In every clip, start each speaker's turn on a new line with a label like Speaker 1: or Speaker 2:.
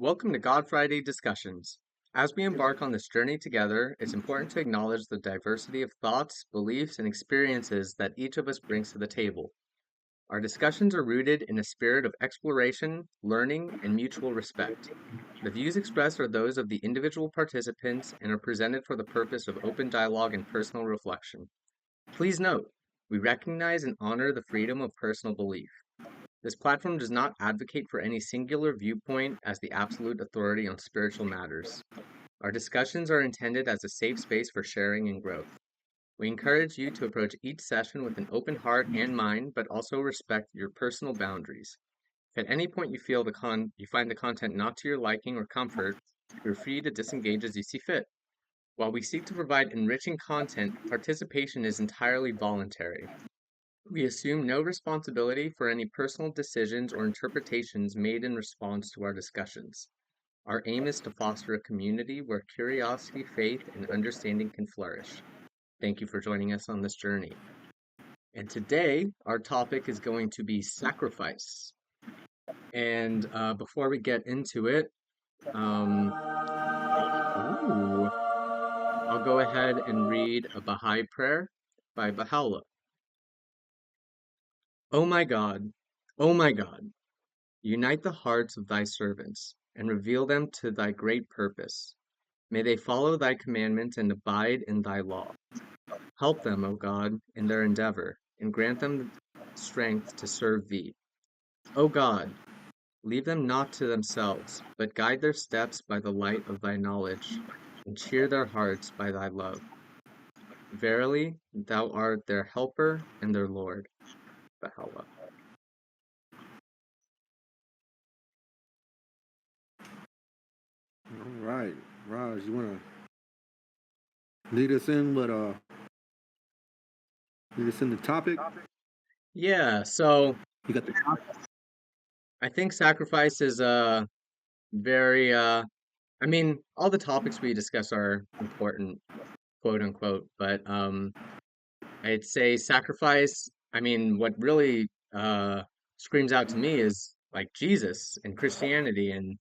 Speaker 1: Welcome to God Friday Discussions. As we embark on this journey together, it's important to acknowledge the diversity of thoughts, beliefs, and experiences that each of us brings to the table. Our discussions are rooted in a spirit of exploration, learning, and mutual respect. The views expressed are those of the individual participants and are presented for the purpose of open dialogue and personal reflection. Please note, we recognize and honor the freedom of personal belief. This platform does not advocate for any singular viewpoint as the absolute authority on spiritual matters. Our discussions are intended as a safe space for sharing and growth. We encourage you to approach each session with an open heart and mind, but also respect your personal boundaries. If at any point you find the content not to your liking or comfort, you're free to disengage as you see fit. While we seek to provide enriching content, participation is entirely voluntary. We assume no responsibility for any personal decisions or interpretations made in response to our discussions. Our aim is to foster a community where curiosity, faith, and understanding can flourish. Thank you for joining us on this journey. And today, our topic is going to be sacrifice. And before we get into it, um, I'll go ahead and read a Baha'i prayer by Baha'u'llah. O my God, O my God, unite the hearts of thy servants, and reveal them to thy great purpose. May they follow thy commandments and abide in thy law. Help them, O God, in their endeavor, and grant them strength to serve thee. O God, leave them not to themselves, but guide their steps by the light of thy knowledge, and cheer their hearts by thy love. Verily, thou art their helper and their Lord. Baha'u'llah.
Speaker 2: All right, Raj, you want to lead us in lead us in the topic?
Speaker 1: Yeah, so
Speaker 2: You got the topic?
Speaker 1: I think sacrifice is very I mean, all the topics we discuss are important, quote unquote, but I'd say sacrifice, I mean, what really screams out to me is like Jesus and Christianity, and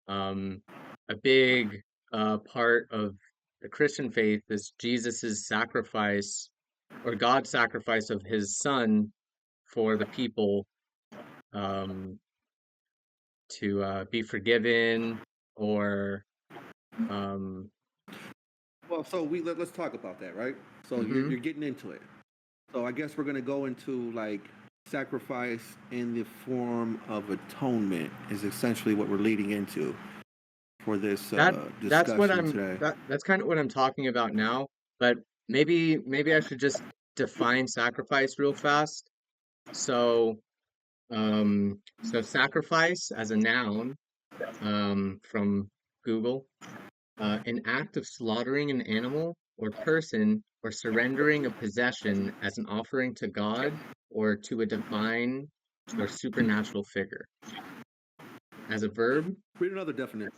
Speaker 1: um a big part of the Christian faith is Jesus's sacrifice or God's sacrifice of his son for the people um to be forgiven or um
Speaker 2: Well, so let's talk about that, right? So
Speaker 1: mhm.
Speaker 2: you're getting into it. So I guess we're gonna go into like sacrifice in the form of atonement is essentially what we're leading into for this
Speaker 1: That that's what
Speaker 2: discussion
Speaker 1: I'm
Speaker 2: today.
Speaker 1: that's kind of what I'm talking about now, but maybe I should just define sacrifice real fast. So so sacrifice as a noun from Google, an act of slaughtering an animal or person or surrendering a possession as an offering to God or to a divine or supernatural figure. As a verb,
Speaker 2: Read another definition.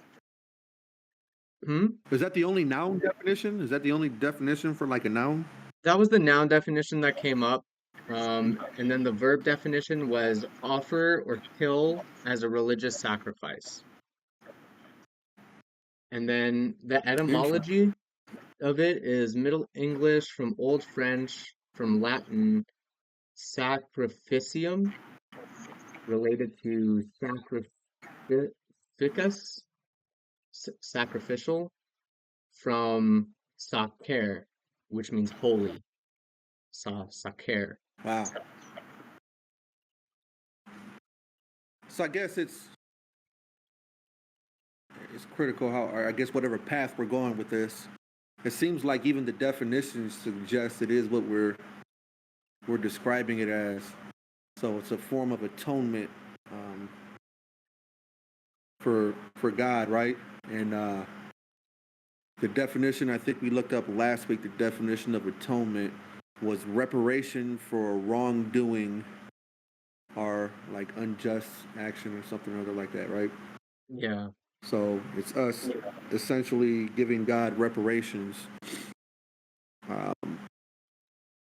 Speaker 1: hmm?
Speaker 2: Is that the only noun definition? Is that the only definition for like a noun?
Speaker 1: That was the noun definition that came up. And then the verb definition was offer or kill as a religious sacrifice. And then the
Speaker 2: Interesting.
Speaker 1: etymology of it is Middle English from Old French from Latin sacrificium, related to sacrificus, sacrificial, from sacer, which means holy. Sacer.
Speaker 2: Wow. So I guess it's critical how, or I guess whatever path we're going with this, it seems like even the definitions suggest it is what we're describing it as. So it's a form of atonement um, for God, right? And the definition I think we looked up last week, the definition of atonement was reparation for wrongdoing or like unjust action or something or other like that, right?
Speaker 1: Yeah.
Speaker 2: So it's us essentially giving God reparations. Um,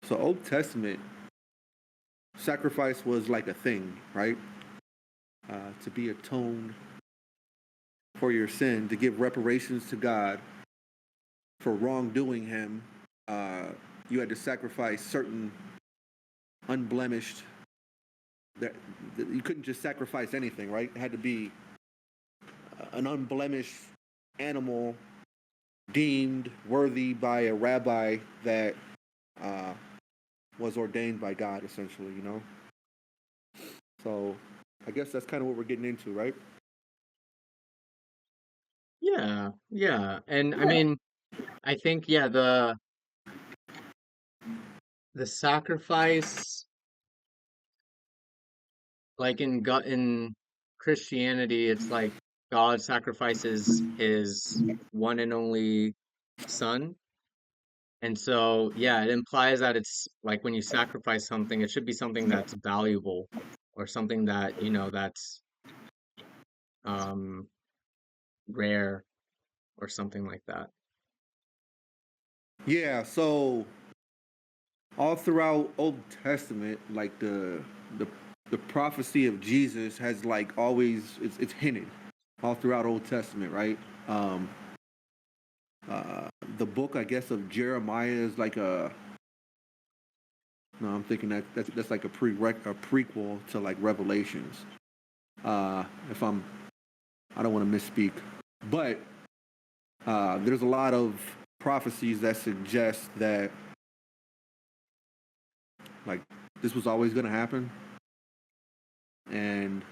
Speaker 2: so Old Testament sacrifice was like a thing, right? To be atoned for your sin, to give reparations to God for wrongdoing him, you had to sacrifice certain unblemished, that you couldn't just sacrifice anything, right? It had to be an unblemished animal deemed worthy by a rabbi that uh, was ordained by God, essentially, you know? So I guess that's kind of what we're getting into, right?
Speaker 1: Yeah, yeah. And I mean, I think yeah, the sacrifice like in Christianity, it's like God sacrifices his one and only son. And so, yeah, it implies that it's like when you sacrifice something, it should be something that's valuable or something that, that's um rare or something like that.
Speaker 2: Yeah, so all throughout Old Testament, like the the prophecy of Jesus has like always it's hinted all throughout Old Testament, right? Um, the book, I guess, of Jeremiah is like a no, I'm thinking that's like a prequel to like Revelations. If I don't want to misspeak, but there's a lot of prophecies that suggest that like this was always going to happen, and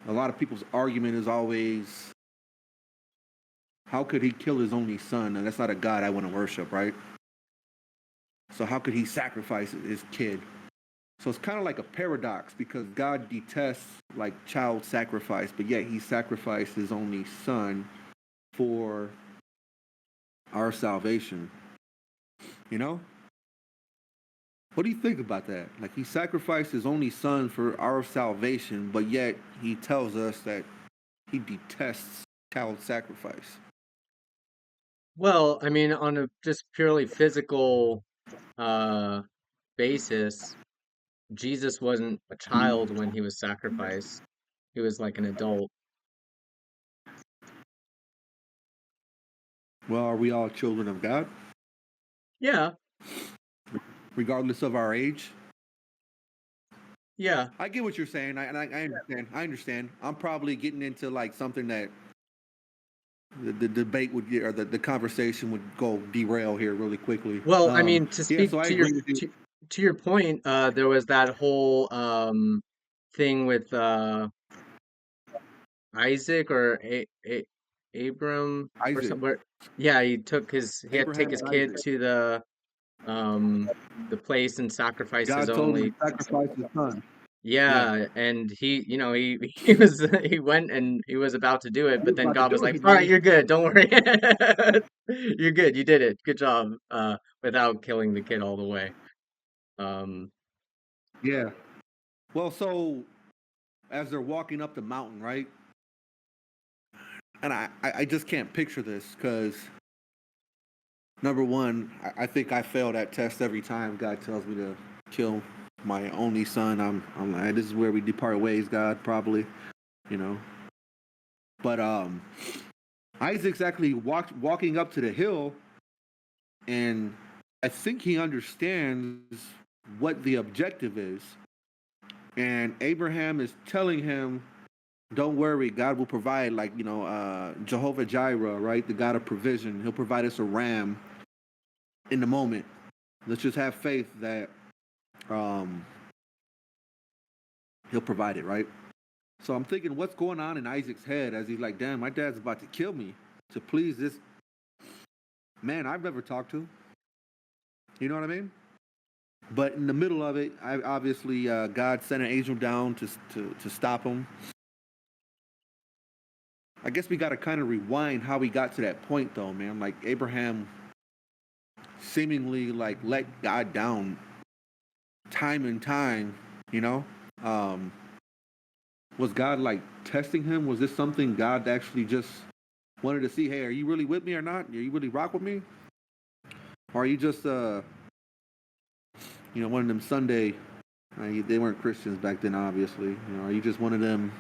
Speaker 2: a lot of people's argument is always, how could he kill his only son? And that's not a God I want to worship, right? So how could he sacrifice his kid? So it's kind of like a paradox because God detests like child sacrifice, but yet he sacrificed his only son for our salvation. You know? What do you think about that? Like he sacrificed his only son for our salvation, but yet he tells us that he detests child sacrifice.
Speaker 1: Well, I mean, on a just purely physical uh basis, Jesus wasn't a child when he was sacrificed. He was like an adult.
Speaker 2: Well, are we all children of God,
Speaker 1: Yeah,
Speaker 2: regardless of our age?
Speaker 1: yeah.
Speaker 2: I get what you're saying, I understand. I understand. I'm probably getting into like something that the debate would get, or the conversation would go derail here really quickly.
Speaker 1: Well, I mean, to
Speaker 2: Yeah,
Speaker 1: speak
Speaker 2: so I agree with you.
Speaker 1: to your point, there was that whole thing with Isaac or Abram or
Speaker 2: Isaac,
Speaker 1: somewhere. Yeah, he had to take
Speaker 2: Abraham,
Speaker 1: his
Speaker 2: and
Speaker 1: kid
Speaker 2: Isaac.
Speaker 1: to the place and sacrifice his
Speaker 2: God told him
Speaker 1: only.
Speaker 2: to sacrifice his son. Yeah,
Speaker 1: Yeah, and he he was he went and he was about to do it,
Speaker 2: he
Speaker 1: but
Speaker 2: was
Speaker 1: then
Speaker 2: about to
Speaker 1: God was
Speaker 2: do
Speaker 1: like,
Speaker 2: it,
Speaker 1: "All right,
Speaker 2: man.
Speaker 1: you're good. Don't worry. You're good. You did it. Good job." Without killing the kid all the way. Um,
Speaker 2: Yeah. Well, so as they're walking up the mountain, right? And I just can't picture this because number one, I think I fail that test every time God tells me to kill my only son. I'm like, this is where we depart ways, God, probably, you know. But Isaac's actually walking up to the hill, and I think he understands what the objective is. And Abraham is telling him, "Don't worry, God will provide." Like Jehovah Jireh, right? The God of provision. He'll provide us a ram in the moment. Let's just have faith that um, he'll provide it, right? So I'm thinking, what's going on in Isaac's head as he's like, "Damn, my dad's about to kill me to please this man I've never talked to." You know what I mean? But in the middle of it, obviously God sent an angel down to stop him. I guess we got to kind of rewind how we got to that point, though, man. Like Abraham seemingly like let God down time and time. You know, um, was God like testing him? Was this something God actually just wanted to see? Hey, are you really with me or not? Are you really rock with me? Or are you just one of them Sunday? They weren't Christians back then, obviously. Are you just one of them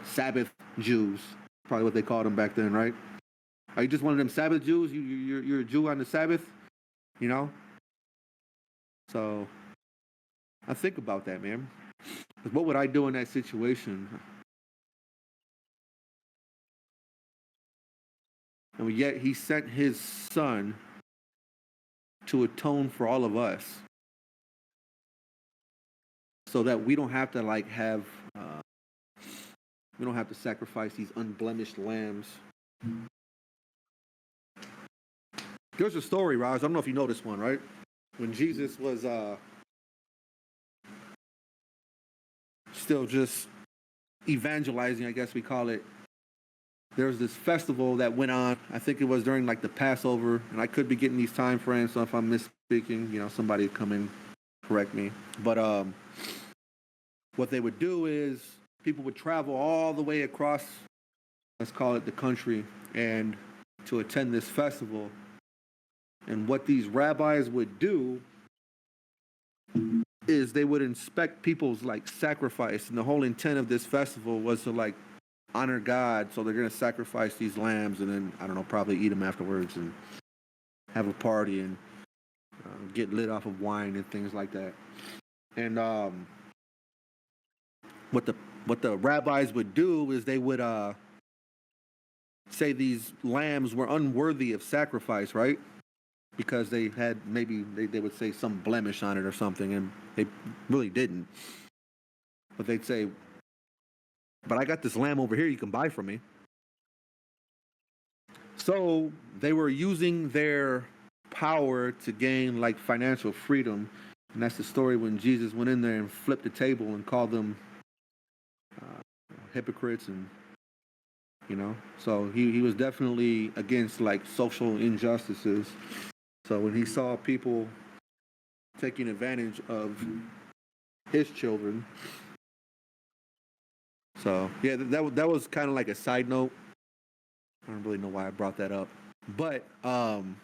Speaker 2: Sabbath Jews, probably what they called them back then, right? Are you just one of them Sabbath Jews? You're a Jew on the Sabbath, you know? So I think about that, man. What would I do in that situation? And yet he sent his son to atone for all of us, so that we don't have to we don't have to sacrifice these unblemished lambs. There's a story, Raj. I don't know if you know this one, right? When Jesus was still just evangelizing, I guess we call it. There was this festival that went on. I think it was during like the Passover, and I could be getting these time frames, so if I'm misspeaking, somebody would come in, correct me. But what they would do is people would travel all the way across, let's call it the country, and to attend this festival. And what these rabbis would do is they would inspect people's like sacrifice, and the whole intent of this festival was to like honor God. So they're going to sacrifice these lambs, and then I don't know, probably eat them afterwards and have a party and get lit off of wine and things like that. And what the rabbis would do is they would say these lambs were unworthy of sacrifice, right? Because they had maybe they would say some blemish on it or something, and they really didn't. But they'd say, but I got this lamb over here you can buy from me. So they were using their power to gain like financial freedom. And that's the story when Jesus went in there and flipped the table and called them hypocrites, and so he was definitely against like social injustices. So when he saw people taking advantage of his children, so yeah, that was kind of like a side note. I don't really know why I brought that up, but when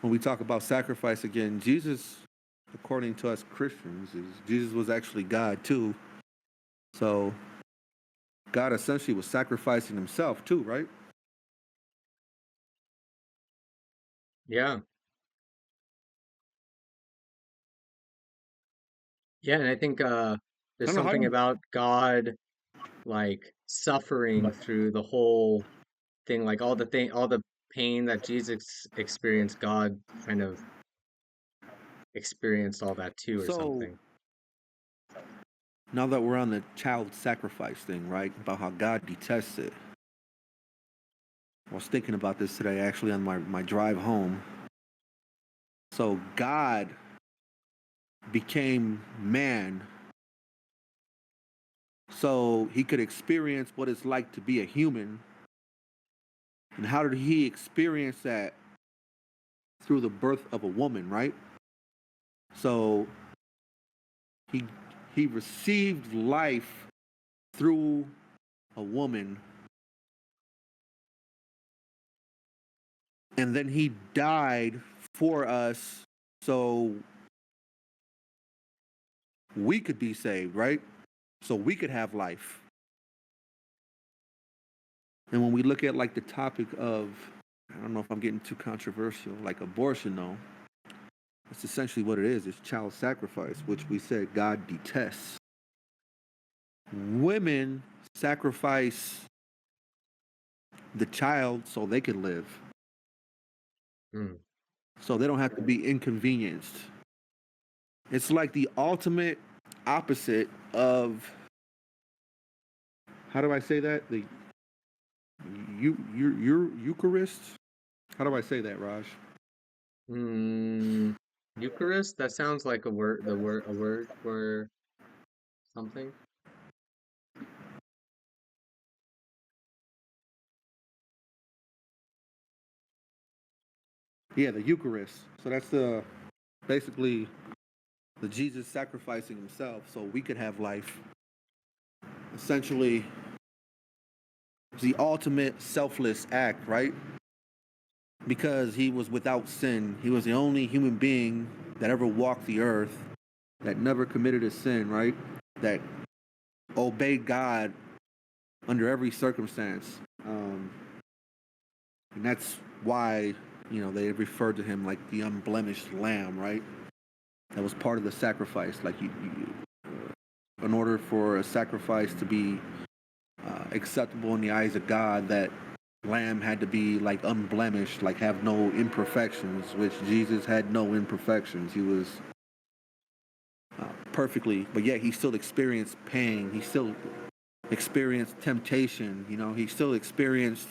Speaker 2: we talk about sacrifice again, Jesus, according to us Christians, Jesus was actually God too. So God essentially was sacrificing himself too, right?
Speaker 1: Yeah. Yeah, and I think
Speaker 2: I
Speaker 1: there's
Speaker 2: don't know how
Speaker 1: something
Speaker 2: you.
Speaker 1: about God like suffering through the whole thing, like all the pain that Jesus experienced, God kind of experienced all that too or
Speaker 2: So
Speaker 1: something.
Speaker 2: now that we're on the child sacrifice thing, right? About how God detests it. I was thinking about this today, actually, on my drive home. So God became man so he could experience what it's like to be a human. And how did he experience that? Through the birth of a woman, right? So he he received life through a woman, and then he died for us so we could be saved, right? So we could have life. And when we look at like the topic of, I don't know if I'm getting too controversial, like abortion, though, that's essentially what it is. It's child sacrifice, which we said God detests. Women sacrifice the child so they can live,
Speaker 1: Mm.
Speaker 2: so they don't have to be inconvenienced. It's like the ultimate opposite of, how do I say that? The Eucharist. How do I say that, Raj?
Speaker 1: Mm, Eucharist? That sounds like a word for something.
Speaker 2: Yeah, the Eucharist. So that's the basically the Jesus sacrificing himself so we could have life. Essentially, it's the ultimate selfless act, right? Because he was without sin. He was the only human being that ever walked the earth that never committed a sin, right? That obeyed God under every circumstance. And that's why, they referred to him like the unblemished lamb, right? That was part of the sacrifice. Like, in order for a sacrifice to be acceptable in the eyes of God, that lamb had to be like unblemished, like have no imperfections, which Jesus had no imperfections. He was perfectly, but yet he still experienced pain. He still experienced temptation. He still experienced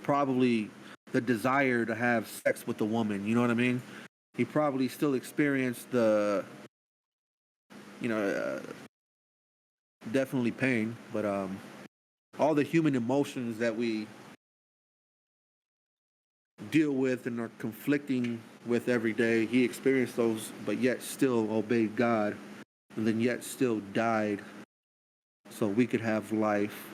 Speaker 2: probably the desire to have sex with the woman. You know what I mean? He probably still experienced the, you know, definitely pain, but all the human emotions that we deal with and are conflicting with every day, he experienced those, but yet still obeyed God, and then yet still died so we could have life.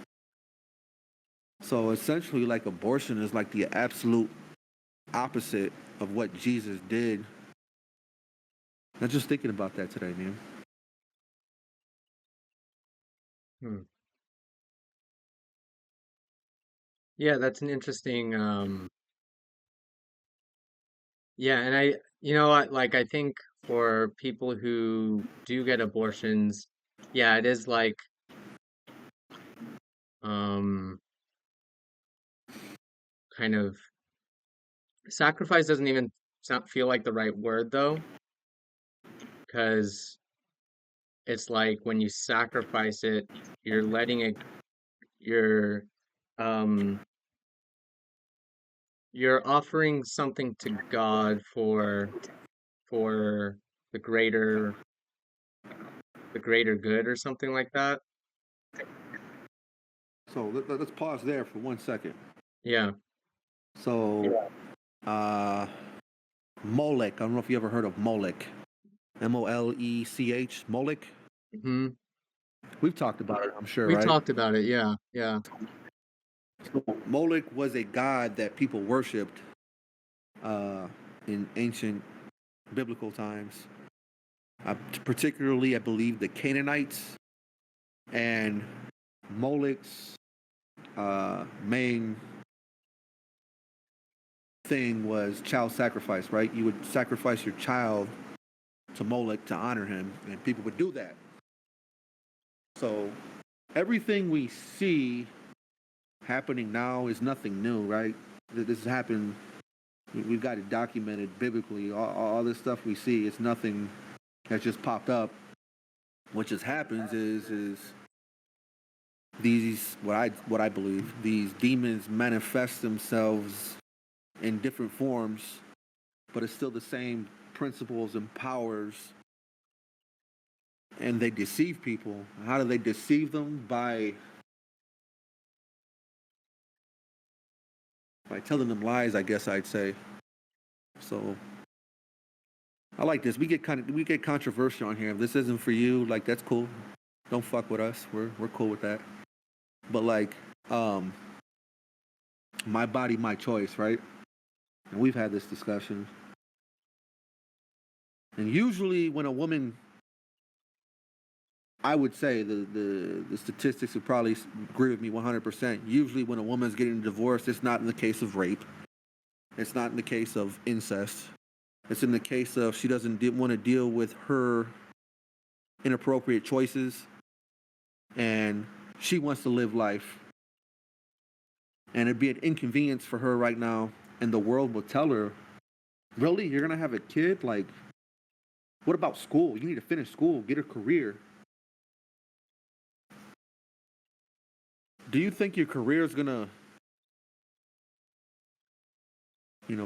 Speaker 2: So essentially, like, abortion is like the absolute opposite of what Jesus did. I'm just thinking about that today, man.
Speaker 1: Hmm. Yeah, that's an interesting yeah, and you know what, like I think for people who do get abortions, yeah, it is like um kind of sacrifice doesn't even feel like the right word though, because it's like when you sacrifice it, you're letting it you're um you're offering something to God for the greater good or something like that.
Speaker 2: So let's pause there for 1 second.
Speaker 1: Yeah.
Speaker 2: So, uh, Molech. I don't know if you ever heard of Molech. Molech. Molech.
Speaker 1: Hmm.
Speaker 2: We've talked about it, I'm sure,
Speaker 1: We
Speaker 2: right?
Speaker 1: talked about it. Yeah. Yeah.
Speaker 2: So Molech was a god that people worshipped uh, in ancient biblical times. Particularly, I believe, the Canaanites. And Molech's main thing was child sacrifice, right? You would sacrifice your child to Molech to honor him, and people would do that. So everything we see happening now is nothing new, right? This has happened. We've got it documented biblically. All this stuff we see, it's nothing that just popped up. What just happens is these what I believe these demons manifest themselves in different forms, but it's still the same principles and powers, and they deceive people. How do they deceive them? By telling them lies, I guess I'd say. So I like this. We get controversial on here. If this isn't for you, like, that's cool. Don't fuck with us. We're cool with that. But like, um, my body, my choice, right? And we've had this discussion. And usually, when a woman, I would say the statistics would probably agree with me 100%. Usually, when a woman's getting divorced, it's not in the case of rape. It's not in the case of incest. It's in the case of she doesn't want to deal with her inappropriate choices, and she wants to live life. And it'd be an inconvenience for her right now, and the world will tell her, really, you're gonna have a kid? Like, what about school? You need to finish school, get a career. Do you think your career is gonna,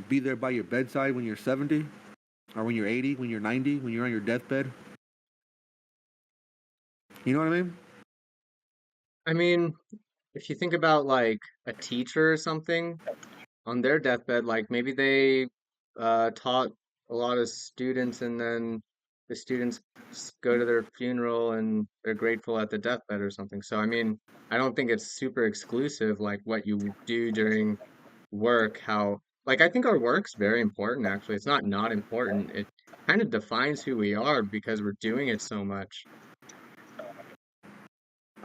Speaker 2: be there by your bedside when you're 70, or when you're 80, when you're 90, when you're on your deathbed? You know what I mean?
Speaker 1: I mean, if you think about like a teacher or something on their deathbed, like maybe they taught a lot of students and then the students go to their funeral and they're grateful at the deathbed or something. So, I mean, I don't think it's super exclusive like what you do during work, how like I think our work's very important actually. It's not important. It kind of defines who we are because we're doing it so much.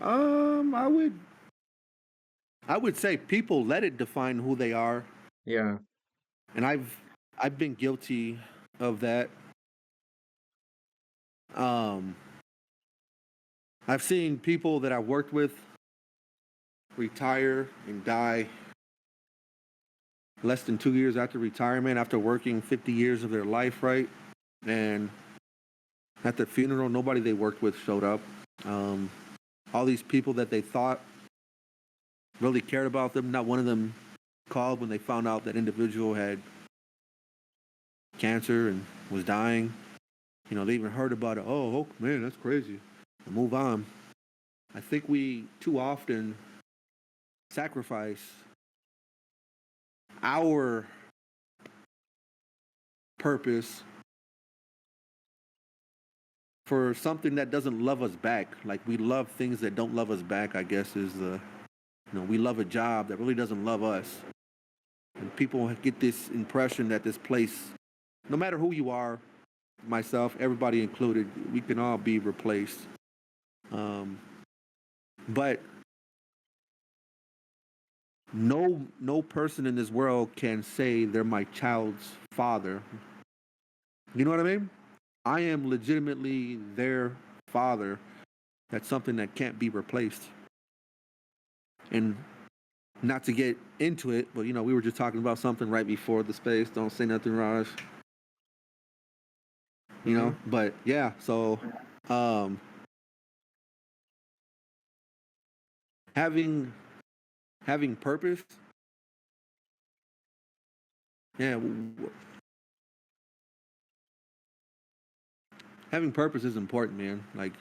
Speaker 2: I would. I would say people let it define who they are,
Speaker 1: Yeah.
Speaker 2: and I've been guilty of that. Um, I've seen people that I've worked with retire and die less than 2 years after retirement, after working 50 years of their life, right? And at the funeral, nobody they worked with showed up. Um, all these people that they thought really cared about them, not one of them called when they found out that individual had cancer and was dying. You know, they even heard about it. Oh, man, that's crazy. And move on. I think we too often sacrifice our purpose for something that doesn't love us back. Like we love things that don't love us back, I guess is the, we love a job that really doesn't love us. And people get this impression that this place, no matter who you are, myself, everybody included, we can all be replaced. But no person in this world can say they're my child's father. You know what I mean? I am legitimately their father. That's something that can't be replaced. And not to get into it, but we were just talking about something right before the space. Don't say nothing, Raj.
Speaker 1: Mm-hmm.
Speaker 2: But yeah, so having purpose, yeah, having purpose is important, man. Like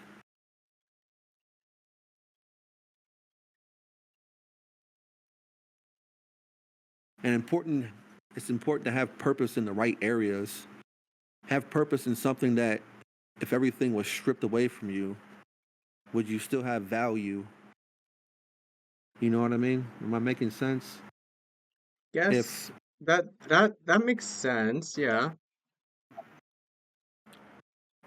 Speaker 2: it's important to have purpose in the right areas. Have purpose in something that if everything was stripped away from you, would you still have value? You know what I mean? Am I making sense?
Speaker 1: Yes,
Speaker 2: If
Speaker 1: that makes sense. Yeah.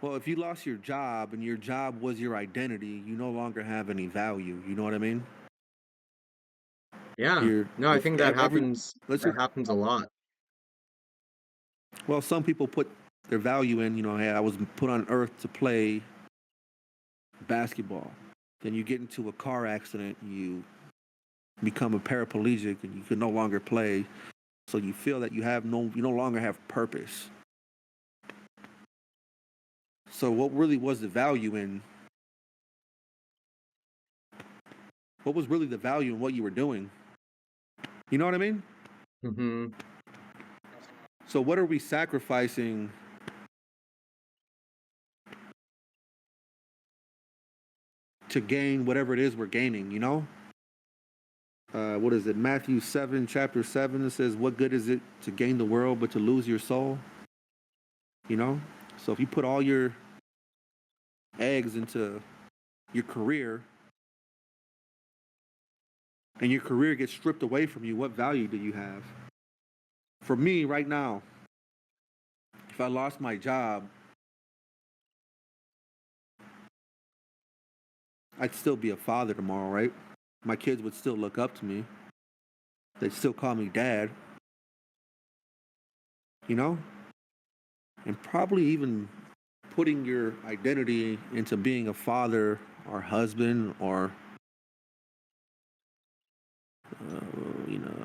Speaker 2: Well, if you lost your job and your job was your identity, you no longer have any value. You know what I mean?
Speaker 1: Yeah.
Speaker 2: You're
Speaker 1: No, I
Speaker 2: if
Speaker 1: think that
Speaker 2: every
Speaker 1: happens.
Speaker 2: let's
Speaker 1: That
Speaker 2: just
Speaker 1: happens a lot.
Speaker 2: well, some people put their value in. Hey, I was put on earth to play basketball. Then you get into a car accident, you become a paraplegic, and you can no longer play. So you feel that you no longer have purpose. So what really was the value in? What was really the value in what you were doing? You know what I mean?
Speaker 1: Mm-hmm.
Speaker 2: So what are we sacrificing to gain whatever it is we're gaining? What is it? Matthew 7, chapter 7, it says, what good is it to gain the world but to lose your soul? So if you put all your eggs into your career and your career gets stripped away from you, what value do you have? For me right now, if I lost my job, I'd still be a father tomorrow, right? My kids would still look up to me. They'd still call me dad, you know? And probably even putting your identity into being a father or husband or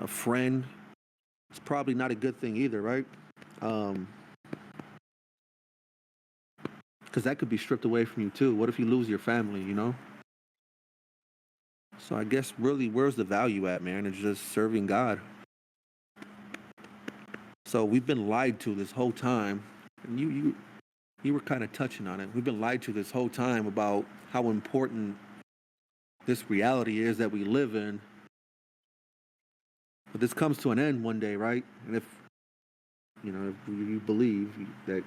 Speaker 2: a friend, it's probably not a good thing either, right? Because that could be stripped away from you too. What if you lose your family? So I guess really, where's the value at, man? It's just serving God. So we've been lied to this whole time, and you were kind of touching on it. We've been lied to this whole time about how important this reality is that we live in. But this comes to an end one day, right? And if you believe that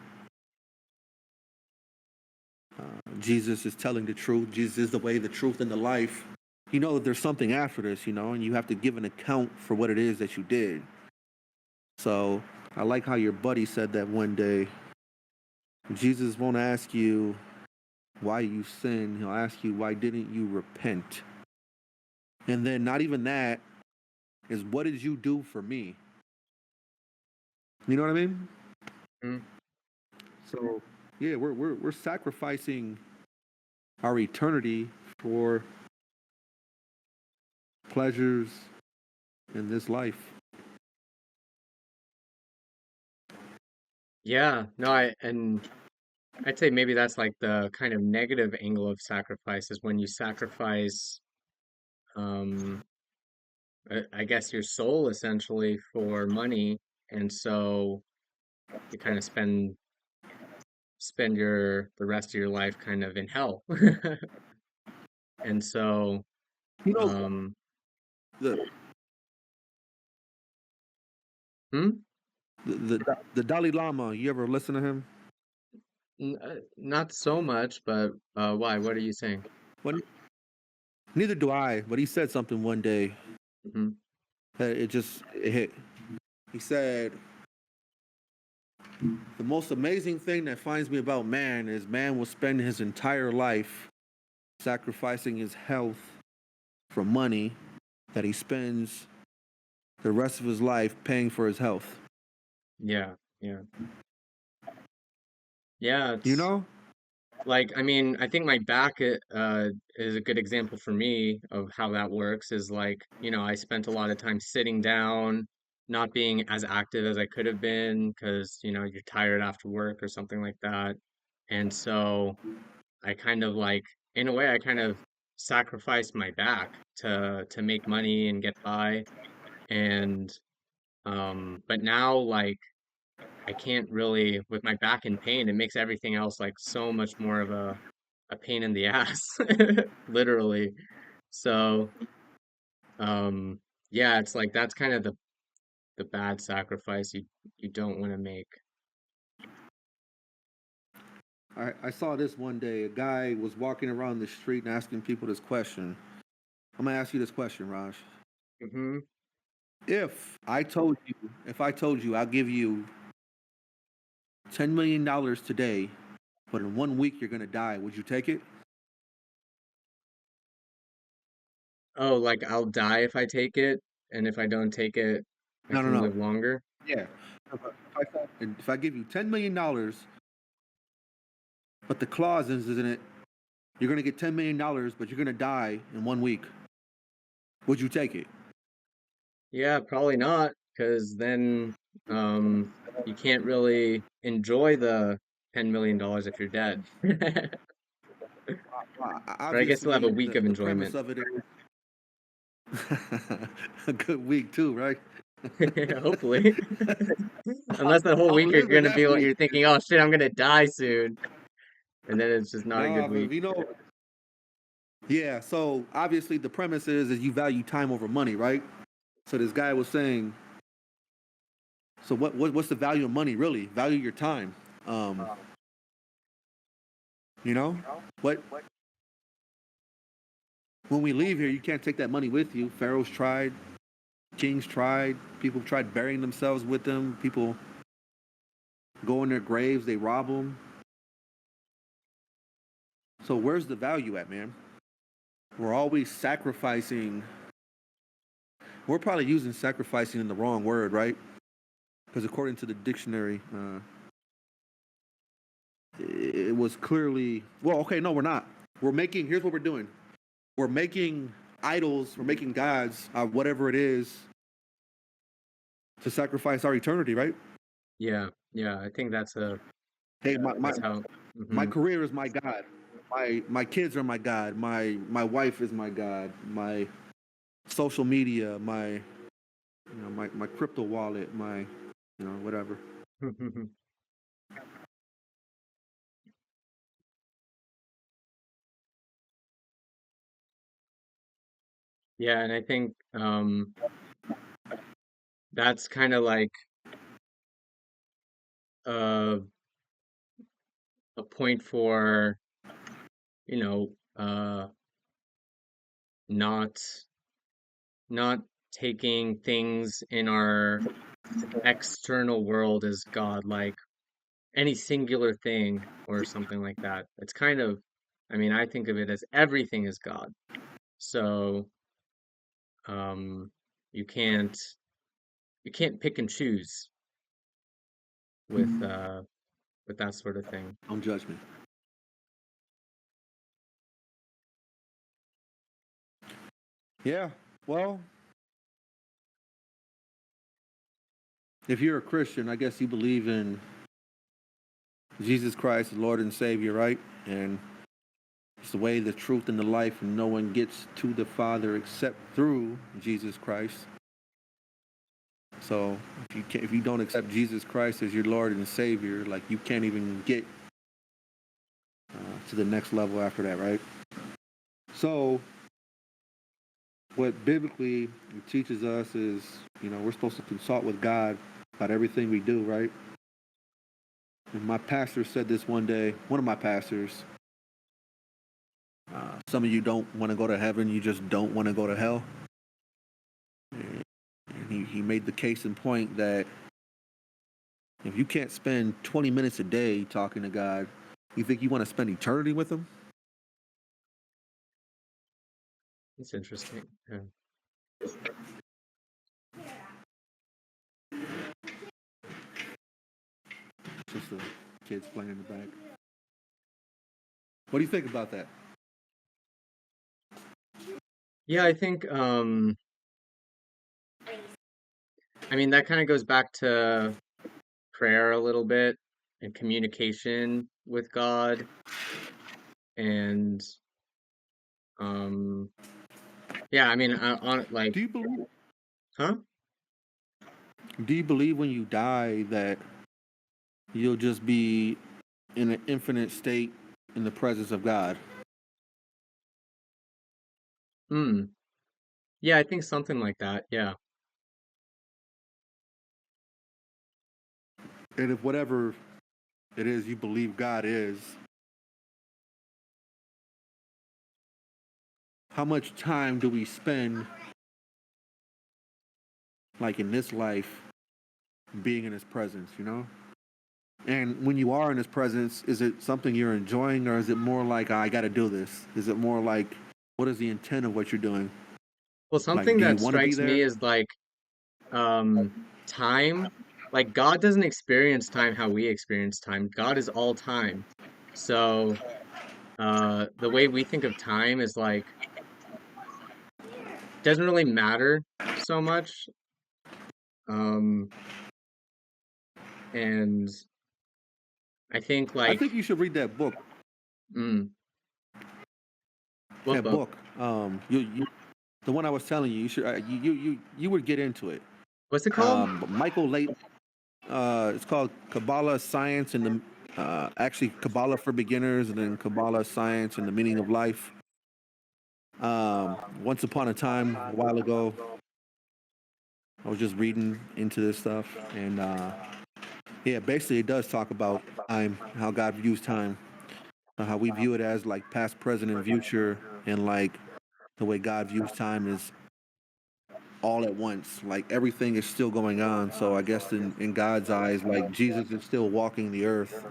Speaker 2: Jesus is telling the truth, Jesus is the way, the truth, and the life, that there's something after this, and you have to give an account for what it is that you did. So I like how your buddy said that one day. Jesus won't ask you why you sin. He'll ask you, why didn't you repent? And then not even that, is what did you do for me? You know what I mean?
Speaker 1: Mm.
Speaker 2: So yeah, we're sacrificing our eternity for pleasures in this life.
Speaker 1: Yeah, no, I'd say maybe that's like the kind of negative angle of sacrifice is when you sacrifice, um, I guess your soul essentially for money, and so you kind of spend the rest of your life kind of in hell. And so,
Speaker 2: You know,
Speaker 1: um,
Speaker 2: the
Speaker 1: hmm?
Speaker 2: the Dalai Lama. You ever listen to him?
Speaker 1: Not so much, but why? What are you saying?
Speaker 2: Well, neither do I. But he said something one day
Speaker 1: Hmm.
Speaker 2: that it hit. He said, "The most amazing thing that finds me about man is man will spend his entire life sacrificing his health for money that he spends the rest of his life paying for his health."
Speaker 1: Yeah, yeah, yeah.
Speaker 2: You
Speaker 1: It's
Speaker 2: know?
Speaker 1: like, I mean, I think my back is a good example for me of how that works. Is like, I spent a lot of time sitting down, not being as active as I could have been because, you're tired after work or something like that. And so I kind of like, in a way, I kind of sacrificed my back to make money and get by. And but now like I can't really, with my back in pain, it makes everything else like so much more of a pain in the ass, literally. So, yeah, it's like that's kind of the bad sacrifice you don't want to make.
Speaker 2: I saw this one day. A guy was walking around the street and asking people this question. I'm gonna ask you this question, Raj.
Speaker 1: Hmm.
Speaker 2: If I told you I'll give you $10 million today, but in 1 week you're gonna die, would you take it?
Speaker 1: Oh, like I'll die if I take it, and if I don't take it, I
Speaker 2: No, no,
Speaker 1: can
Speaker 2: no.
Speaker 1: live longer.
Speaker 2: Yeah. If I give you $10 million, but the clause is in it, you're gonna get $10 million, but you're gonna die in 1 week. Would you take it?
Speaker 1: Yeah, probably not, because then you can't really enjoy the $10 million if you're dead. But I guess you'll have a
Speaker 2: Obviously,
Speaker 1: week of
Speaker 2: the premise
Speaker 1: enjoyment.
Speaker 2: of it is a good week too, right?
Speaker 1: Hopefully. Unless the whole
Speaker 2: I'm
Speaker 1: week you're
Speaker 2: living
Speaker 1: gonna
Speaker 2: that
Speaker 1: be what
Speaker 2: week.
Speaker 1: you're thinking, oh shit, I'm gonna die soon. And then it's just not a good
Speaker 2: Nah,
Speaker 1: week.
Speaker 2: but yeah. So obviously, the premise is you value time over money, right? So this guy was saying, so what's the value of money really? Value your time. Um, you know, what when we leave here, you can't take that money with you. Pharaohs tried, kings tried, people tried burying themselves with them. People go in their graves, they rob them. So where's the value at, man? We're always sacrificing. We're probably using sacrificing in the wrong word, right? Because according to the dictionary, it was clearly well. Okay, no, we're not. We're making. Here's what we're doing. We're making idols. We're making gods. Whatever it is to sacrifice our eternity, right?
Speaker 1: Yeah, yeah, I think
Speaker 2: Hey,
Speaker 1: that's how.
Speaker 2: my
Speaker 1: Hmm.
Speaker 2: career is my god. My kids are my god. My wife is my god. My social media, my crypto wallet, my whatever.
Speaker 1: Yeah, and I think that's kind of like uh, a point for, you know, not not taking things in our external world as God, like any singular thing or something like that. It's kind of, I mean, I think of it as everything is God. So, um, You can't pick and choose with that sort of thing.
Speaker 2: Don't judge me. Yeah. Well, if you're a Christian, I guess you believe in Jesus Christ, Lord and Savior, right? And it's the way, the truth, and the life, and no one gets to the Father except through Jesus Christ. So if you don't accept Jesus Christ as your Lord and Savior, like you can't even get to the next level after that, right? So what biblically it teaches us is, we're supposed to consult with God about everything we do, right? And my pastor said this one day. One of my pastors. Some of you don't want to go to heaven. You just don't want to go to hell. And he made the case in point that if you can't spend 20 minutes a day talking to God, you think you want to spend eternity with him?
Speaker 1: It's interesting. Yeah.
Speaker 2: It's just the kids playing in the back. What do you think about that?
Speaker 1: Yeah, I think I mean that kind of goes back to prayer a little bit and communication with God and um yeah, I mean on like
Speaker 2: Do you believe?
Speaker 1: huh?
Speaker 2: Do you believe when you die that you'll just be in an infinite state in the presence of God?
Speaker 1: Hmm. Yeah, I think something like that. Yeah.
Speaker 2: And if whatever it is you believe God is, how much time do we spend, like in this life, being in his presence, And when you are in his presence, is it something you're enjoying, or is it more like, I got to do this? Is it more like, what is the intent of what you're doing?
Speaker 1: Well,
Speaker 2: Like,
Speaker 1: something
Speaker 2: do you
Speaker 1: that
Speaker 2: want to be
Speaker 1: strikes me
Speaker 2: there?
Speaker 1: is like um time. Like God doesn't experience time how we experience time. God is all time. So the way we think of time is like doesn't really matter so much. Um and I think
Speaker 2: I
Speaker 1: like
Speaker 2: think you should read that book.
Speaker 1: mm, what
Speaker 2: That
Speaker 1: book?
Speaker 2: book, the one I was telling you, you should, you would get into it.
Speaker 1: What's it called?
Speaker 2: Michael Late, it's called Kabbalah Science and actually Kabbalah for Beginners, and then Kabbalah Science and the Meaning of Life. Once upon a time, a while ago, I was just reading into this stuff, and yeah, basically it does talk about time, how God views time, how we view it as like past, present, and future, and like the way God views time is all at once. Like everything is still going on. So I guess in God's eyes, like Jesus is still walking the earth.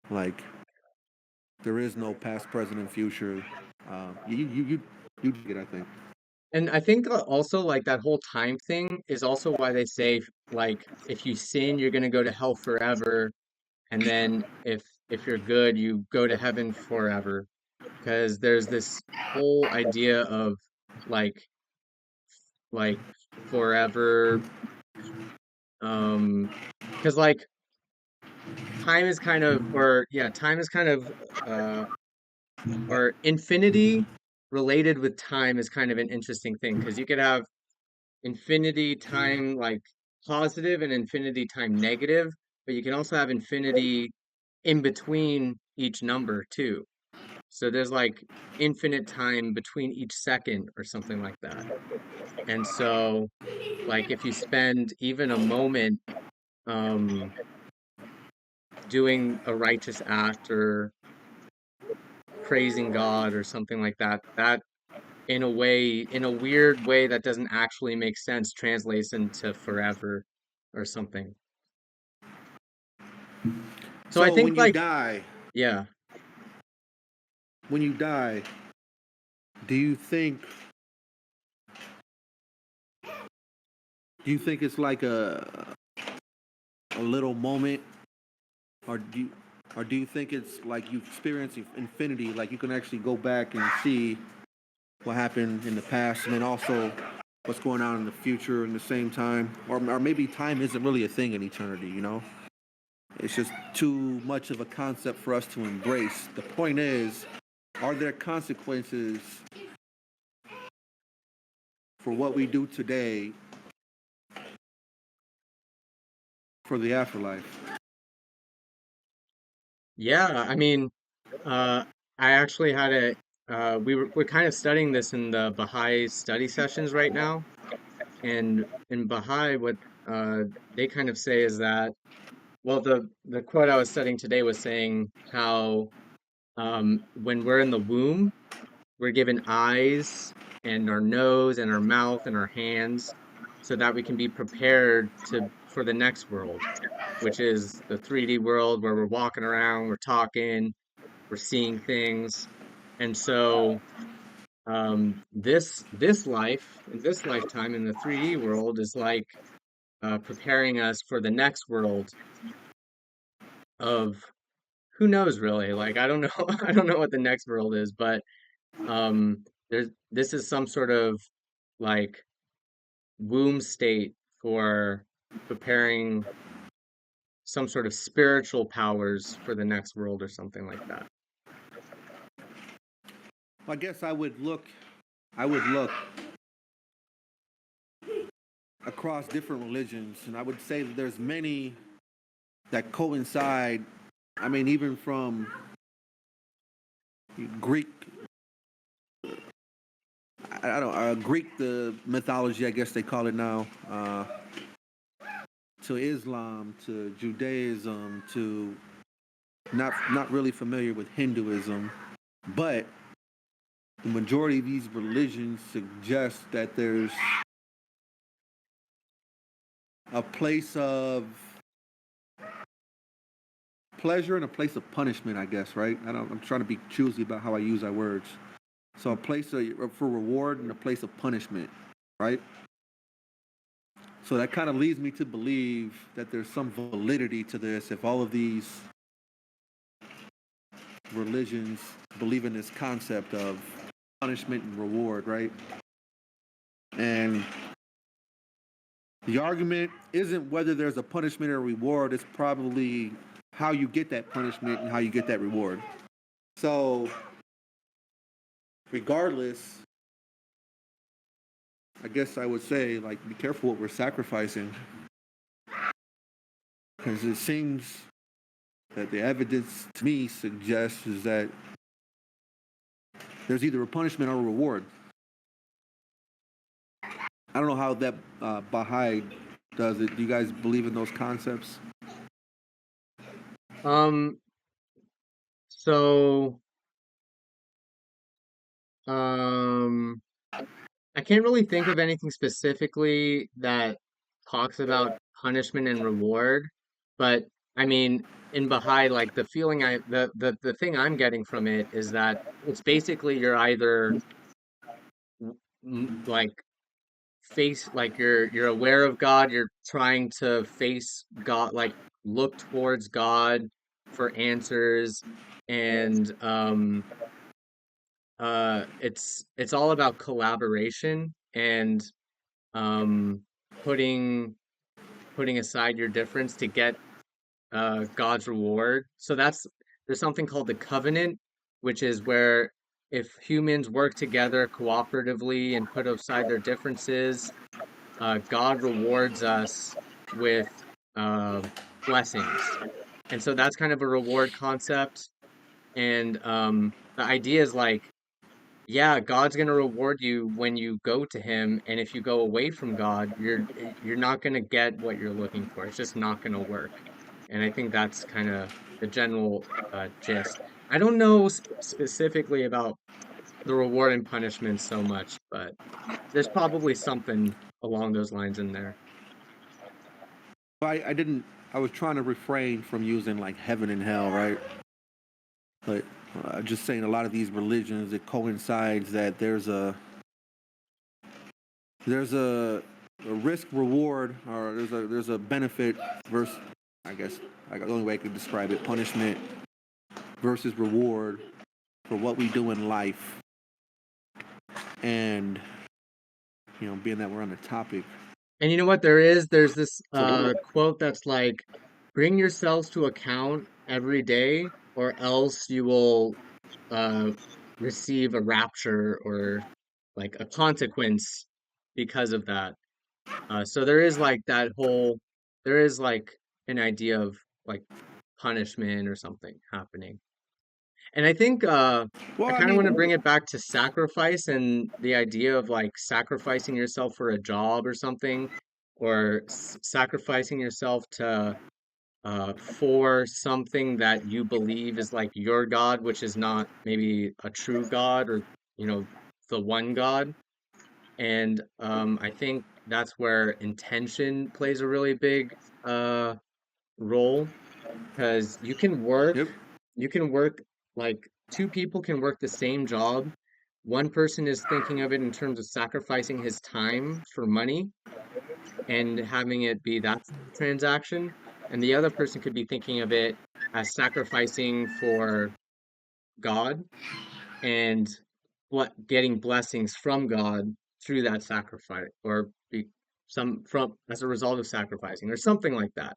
Speaker 2: Like there is no past, present, and future. You get, I think.
Speaker 1: And I think also like that whole time thing is also why they say like if you sin, you're gonna go to hell forever, and then if you're good, you go to heaven forever. Because there's this whole idea of like like forever, because like time is kind of or yeah, time is kind of uh or infinity related with time is kind of an interesting thing because you could have infinity time like positive and infinity time negative, but you can also have infinity in between each number too. So there's like infinite time between each second or something like that. And so like if you spend even a moment um doing a righteous act or praising God or something like that, that in a way, in a weird way that doesn't actually make sense, translates into forever or something. So I
Speaker 2: So
Speaker 1: think like, yeah,
Speaker 2: when you die, do you think Do you think it's like a little moment, or do you think it's like you experience infinity, like you can actually go back and see what happened in the past, and then also what's going on in the future in the same time, or maybe time isn't really a thing in eternity, you know? It's just too much of a concept for us to embrace. The point is, are there consequences for what we do today for the afterlife?
Speaker 1: Yeah, I mean, uh, I actually had we're kind of studying this in the Baha'i study sessions right now. And in Baha'i, what uh, they kind of say is that, well, the quote I was studying today was saying how when we're in the womb, we're given eyes and our nose and our mouth and our hands so that we can be prepared to for the next world, which is the 3D world where we're walking around, we're talking, we're seeing things. And so this life in this lifetime in the 3D world is like preparing us for the next world of who knows really. Like I don't know I don't know what the next world is, but there's this is some sort of like womb state for preparing some sort of spiritual powers for the next world or something like that.
Speaker 2: I guess I would look across different religions, and I would say that there's many that coincide. I mean, even from Greek, I don't Greek the mythology, I guess they call it now, to Islam, to Judaism, to not really familiar with Hinduism, but the majority of these religions suggest that there's a place of pleasure and a place of punishment, I guess, right? I'm trying to be choosy about how I use our words. So a place for reward and a place of punishment, right? So that kind of leads me to believe that there's some validity to this if all of these religions believe in this concept of punishment and reward, right? And the argument isn't whether there's a punishment or a reward, it's probably how you get that punishment and how you get that reward. So, regardless, I guess I would say, like, be careful what we're sacrificing. Because it seems that the evidence to me suggests is that there's either a punishment or a reward. I don't know how that Baha'i does it. Do you guys believe in those concepts?
Speaker 1: Um, so um I can't really think of anything specifically that talks about punishment and reward, but I mean, in Baha'i, like the feeling the thing I'm getting from it is that it's basically you're either like you're aware of God, you're trying to face God, like look towards God for answers, and it's all about collaboration and um putting putting aside your difference to get God's reward. So that's there's something called the covenant, which is where if humans work together cooperatively and put aside their differences, God rewards us with uh, blessings. And so that's kind of a reward concept. And the idea is like, yeah, God's gonna reward you when you go to him, and if you go away from God, you're not gonna get what you're looking for. It's just not gonna work. And I think that's kind of the general gist. I don't know specifically about the reward and punishment so much, but there's probably something along those lines in there.
Speaker 2: I didn't. I was trying to refrain from using like heaven and hell, right? But just saying a lot of these religions, it coincides that there's a a risk reward, or there's a benefit versus, I guess, the only way I could describe it, punishment versus reward for what we do in life. And being that we're on the topic,
Speaker 1: And you know what? There's this
Speaker 2: so
Speaker 1: quote that's like, bring yourselves to account every day, or else you will uh receive a rapture or like a consequence because of that. So there is like there is like an idea of like punishment or something happening. And I think I
Speaker 2: well, I
Speaker 1: kind of
Speaker 2: mean,
Speaker 1: want to bring it back to sacrifice and the idea of like sacrificing yourself for a job or something, or sacrificing yourself to for something that you believe is like your God, which is not maybe a true God or you know the one God. And I think that's where intention plays a really big role because
Speaker 2: yep.
Speaker 1: you can work like two people can work the same job. One person is thinking of it in terms of sacrificing his time for money and having it be that transaction, and the other person could be thinking of it as sacrificing for God and what getting blessings from God through that sacrifice or be some from as a result of sacrificing or something like that.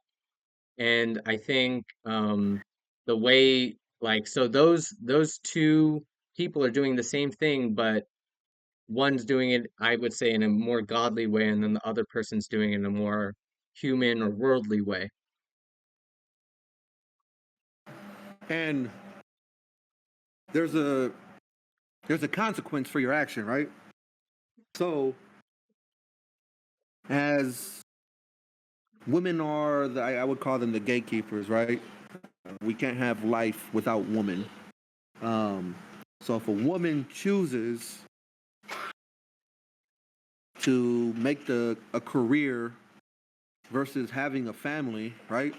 Speaker 1: And I think the way like so those two people are doing the same thing, but one's doing it, I would say, in a more godly way, and then the other person's doing it in a more human or worldly way.
Speaker 2: And there's a there's a consequence for your action, right? So as women are I would call them the gatekeepers, right? We can't have life without woman. Um, so if a woman chooses to make a career versus having a family, right?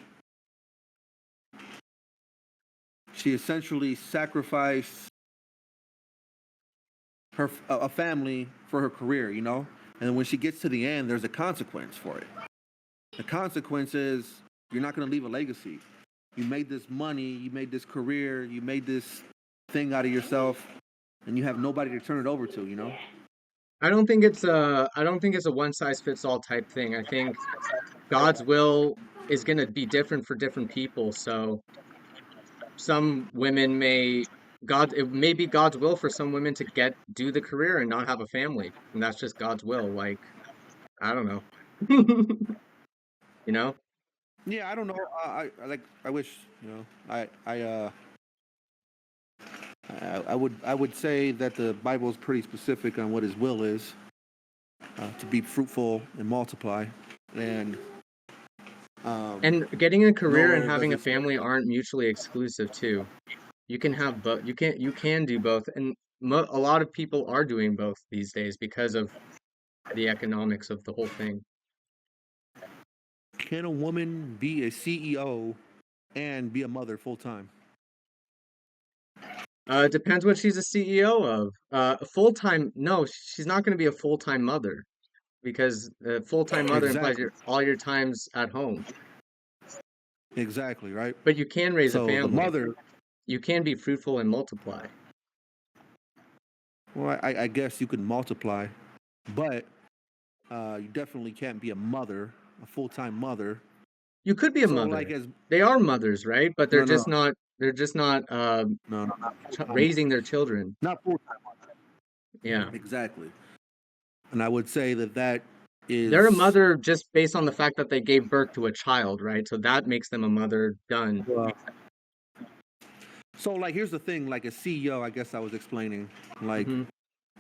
Speaker 2: She essentially sacrificed a family for her career, And when she gets to the end, there's a consequence for it. The consequence is you're not going to leave a legacy. You made this money, you made this career, you made this thing out of yourself, and you have nobody to turn it over to.
Speaker 1: I don't think it's a one size fits all type thing. I think God's will is going to be different for different people. So some women may it may be God's will for some women to do the career and not have a family, and that's just God's will. Like I don't know, you know.
Speaker 2: Yeah, I don't know. I wish I would say that the Bible is pretty specific on what His will is, to be fruitful and multiply, and
Speaker 1: And getting a career and
Speaker 2: nowhere does
Speaker 1: having a
Speaker 2: it say.
Speaker 1: family aren't mutually exclusive too. You can have both. You can do both, and a lot of people are doing both these days because of the economics of the whole thing.
Speaker 2: Can a woman be a CEO and be a mother full time?
Speaker 1: It depends what she's a CEO of. A full-time, no, she's not going to be a full-time mother because a full-time mother implies
Speaker 2: Exactly.
Speaker 1: all your time's at home.
Speaker 2: Exactly. Right.
Speaker 1: But you can raise a
Speaker 2: So the
Speaker 1: family.
Speaker 2: mother.
Speaker 1: You can be fruitful and multiply.
Speaker 2: Well, I guess you could multiply, but you definitely can't be a mother, a full time mother.
Speaker 1: You could be a
Speaker 2: So like
Speaker 1: mother.
Speaker 2: as
Speaker 1: They are mothers, right? But
Speaker 2: no no
Speaker 1: they're just not
Speaker 2: no,
Speaker 1: raising their children.
Speaker 2: not full time.
Speaker 1: Yeah.
Speaker 2: Exactly. And I would say that
Speaker 1: They're a
Speaker 2: is
Speaker 1: mother just based on the fact that they gave birth to a child, right? So that makes them a mother done.
Speaker 2: so like here's the thing, like a CEO, I guess I was explaining, like
Speaker 1: Hmm.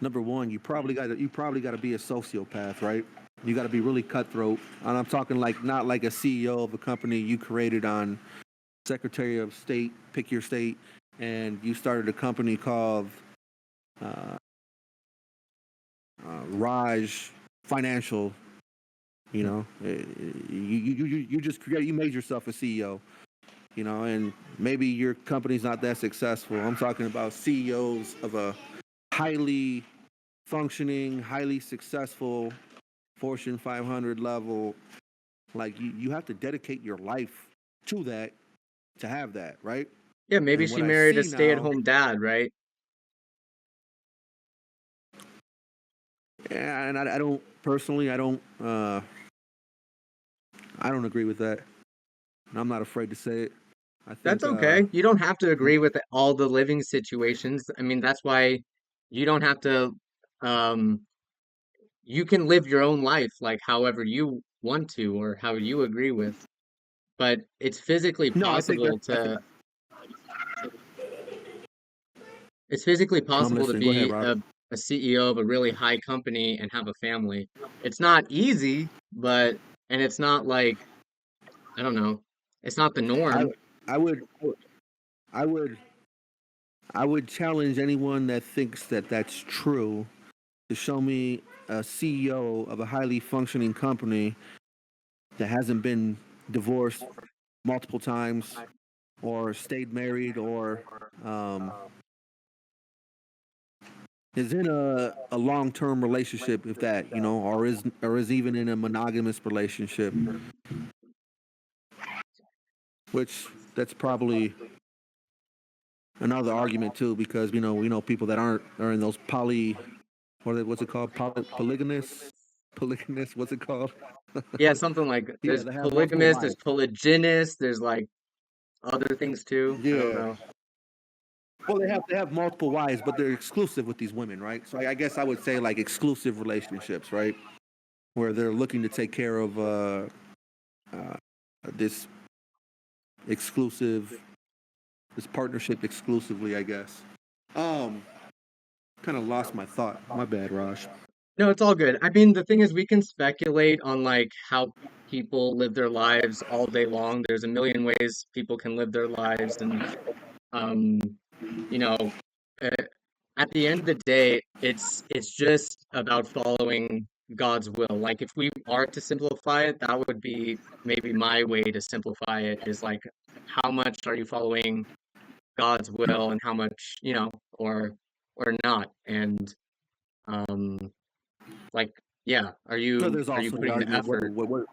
Speaker 2: number one, you probably got to be a sociopath, right? You got to be really cutthroat, and I'm talking like not like a CEO of a company you created on Secretary of State, pick your state, and you started a company called uh, Raj Financial. You just you made yourself a CEO. And maybe your company's not that successful. I'm talking about CEOs of a highly functioning, highly successful Fortune 500 level. Like you have to dedicate your life to that to have that, right?
Speaker 1: Yeah, maybe
Speaker 2: And what
Speaker 1: she
Speaker 2: I
Speaker 1: married a
Speaker 2: see now,
Speaker 1: stay-at-home dad, right?
Speaker 2: and I don't personally, I don't agree with that. And I'm not afraid to say it. I
Speaker 1: That's
Speaker 2: think,
Speaker 1: okay. You don't have to agree with all the living situations. I mean, that's why you don't have to, um, you can live your own life like however you want to or how you agree with. But
Speaker 2: no, I think that's, I think,
Speaker 1: it's physically
Speaker 2: I'm
Speaker 1: possible to
Speaker 2: listening. Go ahead,
Speaker 1: be
Speaker 2: Rob.
Speaker 1: a CEO of a really high company and have a family. It's not easy, but and it's not like, I don't know, it's not the
Speaker 2: I,
Speaker 1: norm.
Speaker 2: I would, I would, I would challenge anyone that thinks that that's true to show me a CEO of a highly functioning company that hasn't been divorced multiple times or stayed married or um, is in a long term relationship, if that, or is even in a monogamous relationship, which that's probably another argument too, because we know people that aren't are in those what's it called, polygamous, what's it called?
Speaker 1: Yeah, something like
Speaker 2: Yeah,
Speaker 1: there's
Speaker 2: they have multiple
Speaker 1: polygamous, there's
Speaker 2: wives.
Speaker 1: polygynous, there's like other things too. I don't
Speaker 2: Yeah.
Speaker 1: know.
Speaker 2: Well, they have multiple wives, but they're exclusive with these women, right? So I guess I would say like exclusive relationships, right? Where they're looking to take care of uh, this exclusive, this partnership exclusively, I guess. Um, Kind of lost my thought. My bad, Raj.
Speaker 1: No, it's all good. I mean, the thing is, we can speculate on like how people live their lives all day long. There's a million ways people can live their lives, and um, you know, uh, at the end of the day, it's just about following God's will. Like, if we are to simplify it, that would be maybe my way to simplify it is like, how much are you following God's will, and how much, or not, and um. Like, yeah,
Speaker 2: No,
Speaker 1: are
Speaker 2: there's
Speaker 1: you
Speaker 2: also the
Speaker 1: putting the
Speaker 2: argument.
Speaker 1: effort?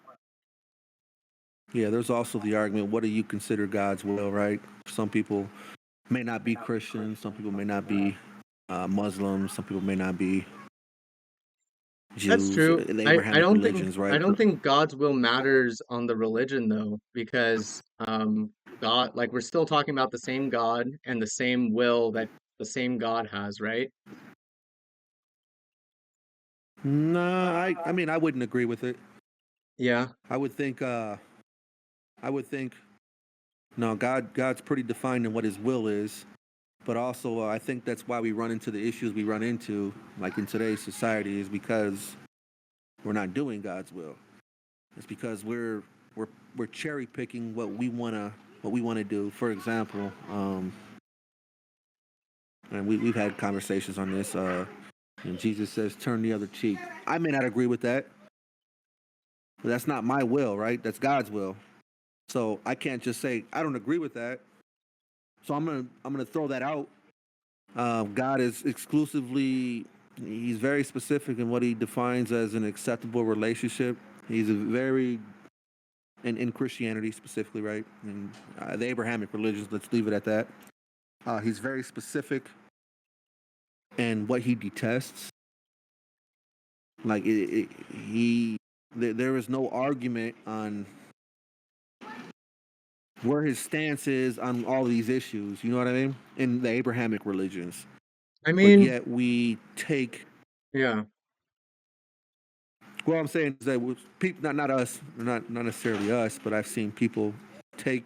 Speaker 2: Yeah, there's also the argument. What do you consider God's will? Right? Some people may not be Christians. Some people may not be Muslims. Some people may not be
Speaker 1: That's
Speaker 2: Jews.
Speaker 1: true.
Speaker 2: The
Speaker 1: I
Speaker 2: Abrahamic
Speaker 1: don't think
Speaker 2: religions,
Speaker 1: I
Speaker 2: right?
Speaker 1: don't think God's will matters on the religion though, because God, like we're still talking about the same God and the same will that the same God has, right?
Speaker 2: No, I mean I wouldn't agree with it.
Speaker 1: Yeah.
Speaker 2: I would think I would think no, God's pretty defined in what His will is, but also I think that's why we run into the issues we run into, like in today's society, is because we're not doing God's will. It's because we're cherry picking what we wanna do. For example, and we've had conversations on this. And Jesus says, "Turn the other cheek." I may not agree with that, but that's not my will, right? That's God's will. So I can't just say I don't agree with that. So I'm gonna throw that out. God is exclusively. He's very specific in what he defines as an acceptable relationship. He's a very in Christianity specifically, right? In the Abrahamic religions, let's leave it at that. He's very specific in what he detests. Like there is no argument on where his stance is on all these issues. You know what I mean? In the Abrahamic religions,
Speaker 1: I
Speaker 2: but
Speaker 1: mean,
Speaker 2: yet we take.
Speaker 1: yeah.
Speaker 2: What I'm saying is that people, not us, not necessarily us, but I've seen people take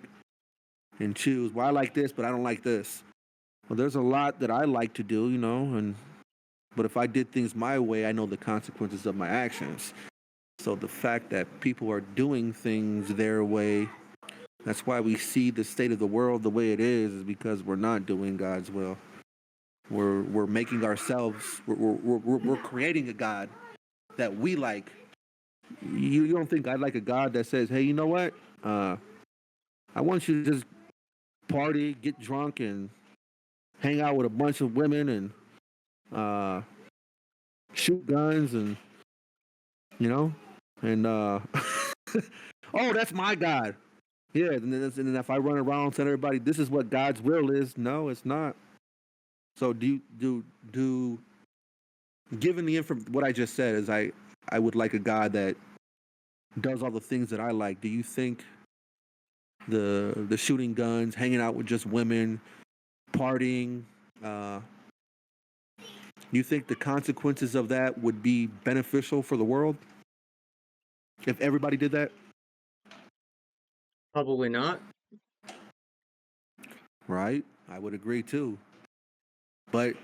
Speaker 2: and choose. Well, I like this, but I don't like this. Well, there's a lot that I like to do, and but if I did things my way, I know the consequences of my actions. So the fact that people are doing things their way, that's why we see the state of the world the way it is because we're not doing God's will. We're making ourselves, we're creating a God that we like. You don't think I'd like a God that says, hey, you know what? I want you to just party, get drunk, and hang out with a bunch of women and uh, shoot guns and you know, and oh, that's my God. Yeah, and then if I run around telling everybody this is what God's will is, no, it's not. So do given the what I just said is I would like a God that does all the things that I like. Do you think the shooting guns, hanging out with just women, partying, uh, you think the consequences of that would be beneficial for the world if everybody did that?
Speaker 1: Probably not.
Speaker 2: Right, I would agree too. But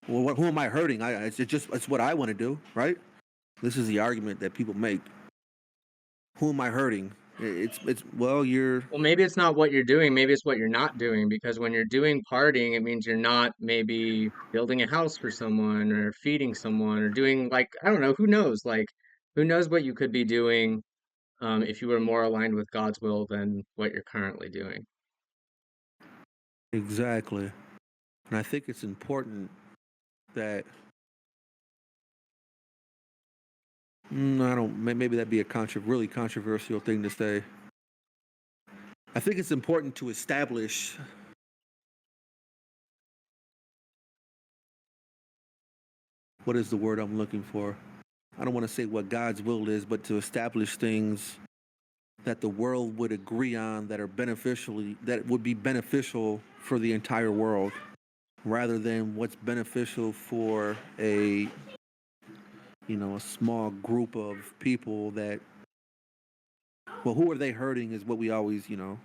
Speaker 2: well, who am I hurting? It's what I want to do, right? This is the argument that people make. Who am I hurting? It's well, you're
Speaker 1: Well, maybe it's not what you're doing, maybe it's what you're not doing, because when you're doing partying, it means you're not maybe building a house for someone or feeding someone or doing like, I don't know, who knows? Like, who knows what you could be doing if you were more aligned with God's will than what you're currently doing.
Speaker 2: exactly, and I think it's important that I don't. Maybe that'd be a really controversial thing to say. I think it's important to establish what is the word I'm looking for. I don't want to say what God's will is, but to establish things that the world would agree on that would be beneficial for the entire world, rather than what's beneficial for a small group of people that. Well, who are they hurting is what we always the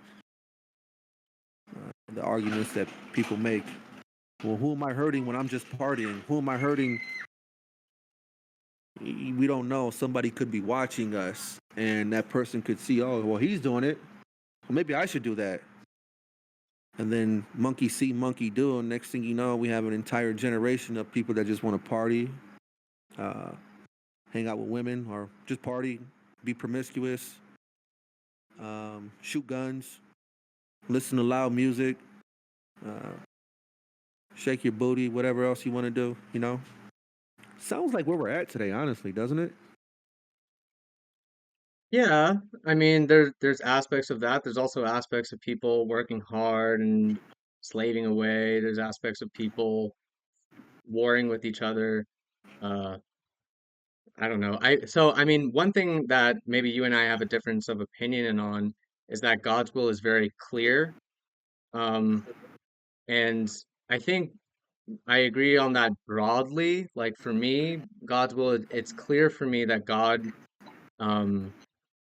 Speaker 2: arguments that people make. Well, who am I hurting when I'm just partying? Who am I hurting? We don't know. Somebody could be watching us, and that person could see, oh, well, he's doing it. Well, maybe I should do that. And then monkey see, monkey do. And next thing you know, we have an entire generation of people that just want to party, uh, hang out with women, or just party, be promiscuous, shoot guns, listen to loud music, uh, shake your booty, whatever else you want to do. Sounds like where we're at today, honestly, doesn't it?
Speaker 1: Yeah, I mean, there's aspects of that. There's also aspects of people working hard and slaving away. There's aspects of people warring with each other. Uh, I don't know. I mean, one thing that maybe you and I have a difference of opinion on is that God's will is very clear. Um, and I think I agree on that broadly. Like for me, God's will, it's clear for me that um,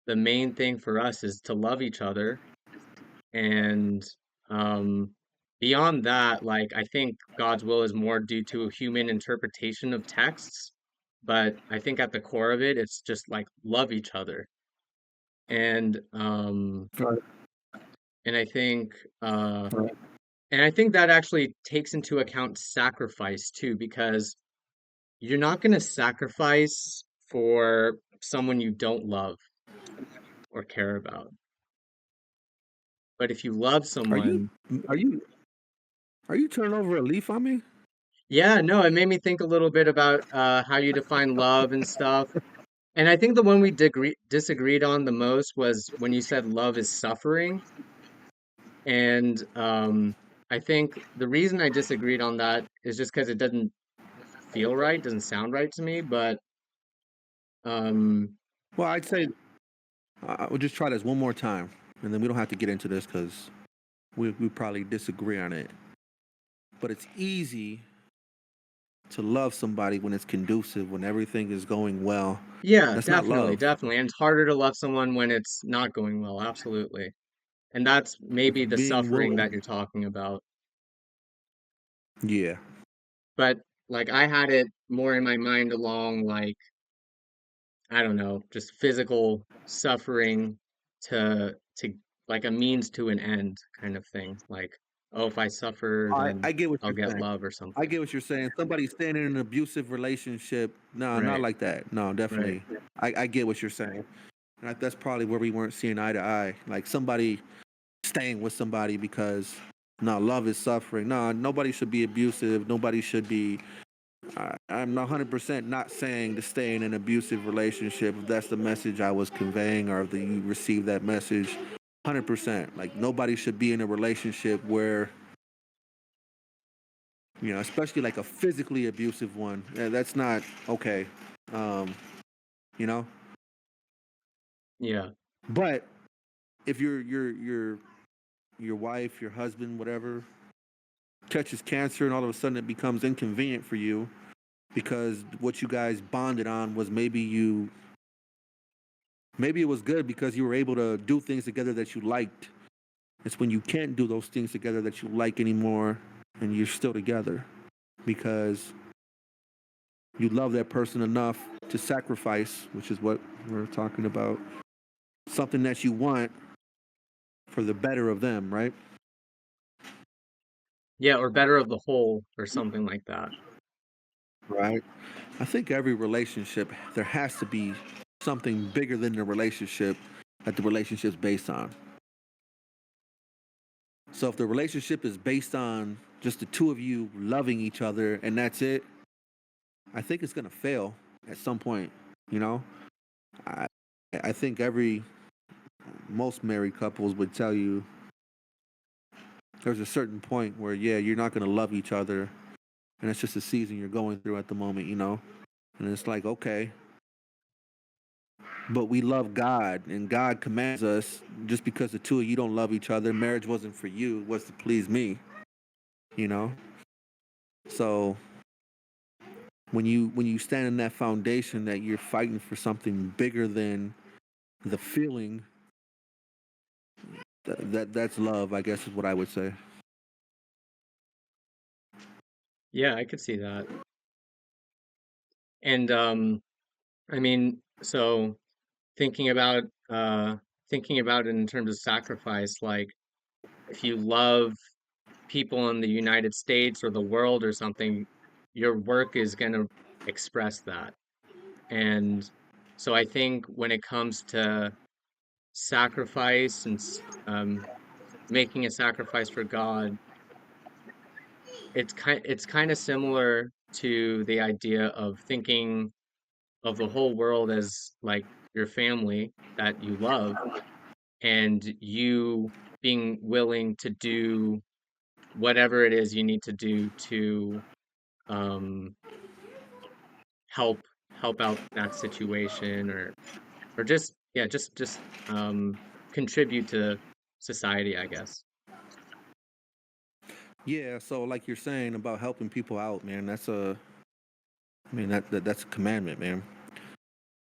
Speaker 1: the main thing for us is to love each other. And um, beyond that, like I think God's will is more due to human interpretation of texts. But I think at the core of it, it's just like love each other. And um,
Speaker 2: Right.
Speaker 1: and I think uh,
Speaker 2: Right.
Speaker 1: and I think that actually takes into account sacrifice too, because you're not going to sacrifice for someone you don't love or care about. But if you love
Speaker 2: Are you
Speaker 1: someone,
Speaker 2: are you are you turning over a leaf on me?
Speaker 1: yeah, no, it made me think a little bit about how you define love and stuff. And I think the one we disagreed on the most was when you said love is suffering. And I think the reason I disagreed on that is just because it doesn't feel right, doesn't sound right to me. But um,
Speaker 2: Well, I'd say I would just try this one more time, and then we don't have to get into this because we probably disagree on it. But it's easy to love somebody when it's conducive, when everything is going well.
Speaker 1: yeah,
Speaker 2: That's not
Speaker 1: definitely,
Speaker 2: love.
Speaker 1: definitely. And it's harder to love someone when it's not going well, absolutely. And that's
Speaker 2: It's
Speaker 1: maybe the
Speaker 2: being
Speaker 1: suffering that
Speaker 2: willing.
Speaker 1: you're talking about.
Speaker 2: Yeah.
Speaker 1: But like I had it more in my mind along like I don't know, just physical suffering to like a means to an end kind of thing. Like, oh, if I suffer,
Speaker 2: I
Speaker 1: then
Speaker 2: get what
Speaker 1: I'll
Speaker 2: you're
Speaker 1: get
Speaker 2: saying.
Speaker 1: love or
Speaker 2: I
Speaker 1: something.
Speaker 2: get what you're saying. Somebody staying in an abusive relationship. No, not
Speaker 1: Right,
Speaker 2: like that. No,
Speaker 1: right.
Speaker 2: definitely. I get what you're saying. And that's probably where we weren't seeing eye to eye. Like somebody staying with somebody because no, love is suffering. No, nobody should be abusive. Nobody should be. I'm 100% not saying to stay in an abusive relationship if that's the message I was conveying or if you received that message. 100%. Like, nobody should be in a relationship where, especially like a physically abusive one. That's not okay. Um, you know?
Speaker 1: Yeah.
Speaker 2: But if your wife, your husband, whatever, catches cancer and all of a sudden it becomes inconvenient for you because what you guys bonded on was maybe it was good because you were able to do things together that you liked. It's when you can't do those things together that you like anymore and you're still together because you love that person enough to sacrifice, which is what we're talking about, something that you want for the better of them, right?
Speaker 1: Yeah, or better of the whole or something like that.
Speaker 2: Right. I think every relationship, there has to be something bigger than the relationship that the relationship's based on. So if the relationship is based on just the two of you loving each other and that's it, I think it's gonna fail at some point. You know, I I think most married couples would tell you there's a certain point where you're not gonna love each other, and it's just a season you're going through at the moment. And it's like, okay, but we love God, and God commands us. Just because the two of you don't love each other, marriage wasn't for you; it was to please me. You know, so when you stand in that foundation that you're fighting for something bigger than the feeling, that's love, I guess, is what I would say.
Speaker 1: Yeah, I could see that. And I mean, so thinking about uh thinking about it in terms of sacrifice, like if you love people in the United States or the world or something, your work is going to express that. And so I think when it comes to sacrifice and making a sacrifice for God, it's kind of similar to the idea of thinking of the whole world as like your family that you love and you being willing to do whatever it is you need to do to um help out that situation or just yeah just contribute to society, I guess.
Speaker 2: Yeah, so like you're saying about helping people out, man, I mean, that's a commandment, man.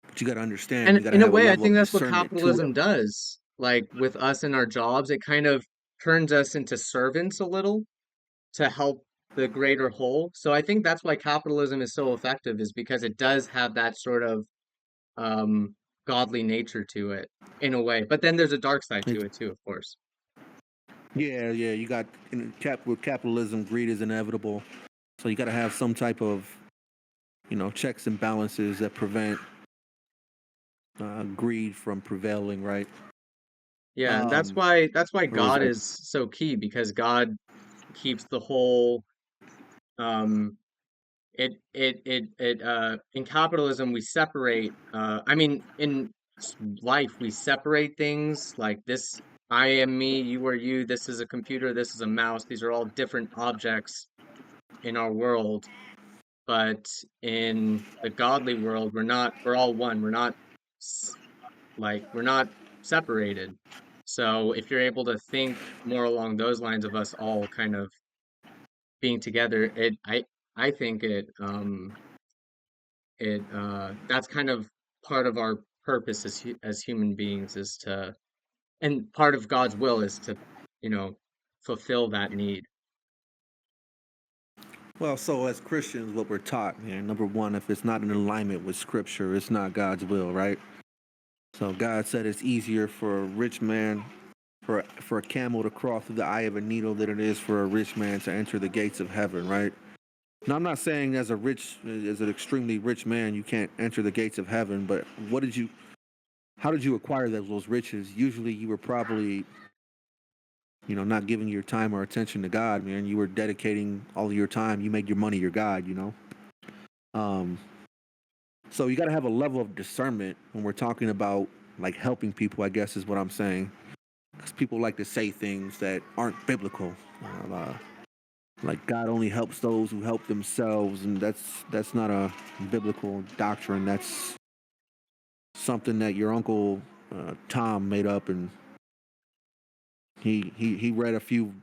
Speaker 2: But you got to understand,
Speaker 1: And
Speaker 2: you got to
Speaker 1: in a
Speaker 2: have a
Speaker 1: way, I
Speaker 2: level
Speaker 1: think
Speaker 2: of
Speaker 1: that's what
Speaker 2: discernment to it.
Speaker 1: capitalism does. Like with us and our jobs, it kind of turns us into servants a little to help the greater whole. So I think that's why capitalism is so effective, is because it does have that sort of um godly nature to it in a way. But then there's a dark side to
Speaker 2: It,
Speaker 1: it too, of course.
Speaker 2: yeah, you got with capitalism, greed is inevitable. So you got to have some type of checks and balances that prevent greed from prevailing, right?
Speaker 1: Yeah, and
Speaker 2: Um,
Speaker 1: that's why
Speaker 2: or was
Speaker 1: God
Speaker 2: that?
Speaker 1: is so key, because God keeps the whole um in capitalism we separate I mean in life we separate things like this. I am me, you are you, this is a computer, this is a mouse. These are all different objects in our world, but in the godly world we're all one. We're not s- we're not separated. So if you're able to think more along those lines of us all kind of being together, I think it that's kind of part of our purpose as as human beings, is to, and part of God's will is to, you know, fulfill that need.
Speaker 2: Well, so as Christians, what we're taught, number one, if it's not in alignment with Scripture, it's not God's will, right? So God said it's easier for a rich man, for a camel to crawl through the eye of a needle than it is for a rich man to enter the gates of heaven, right? Now, I'm not saying as an extremely rich man, you can't enter the gates of heaven, but how did you acquire those riches? Usually you were probably, not giving your time or attention to God, man. You were dedicating all of your time. You made your money your God. Um, so you got to have a level of discernment when we're talking about like helping people, I guess is what I'm saying. Because people like to say things that aren't biblical. Like God only helps those who help themselves, and that's not a biblical doctrine. That's something that your uncle Tom made up, and he read a few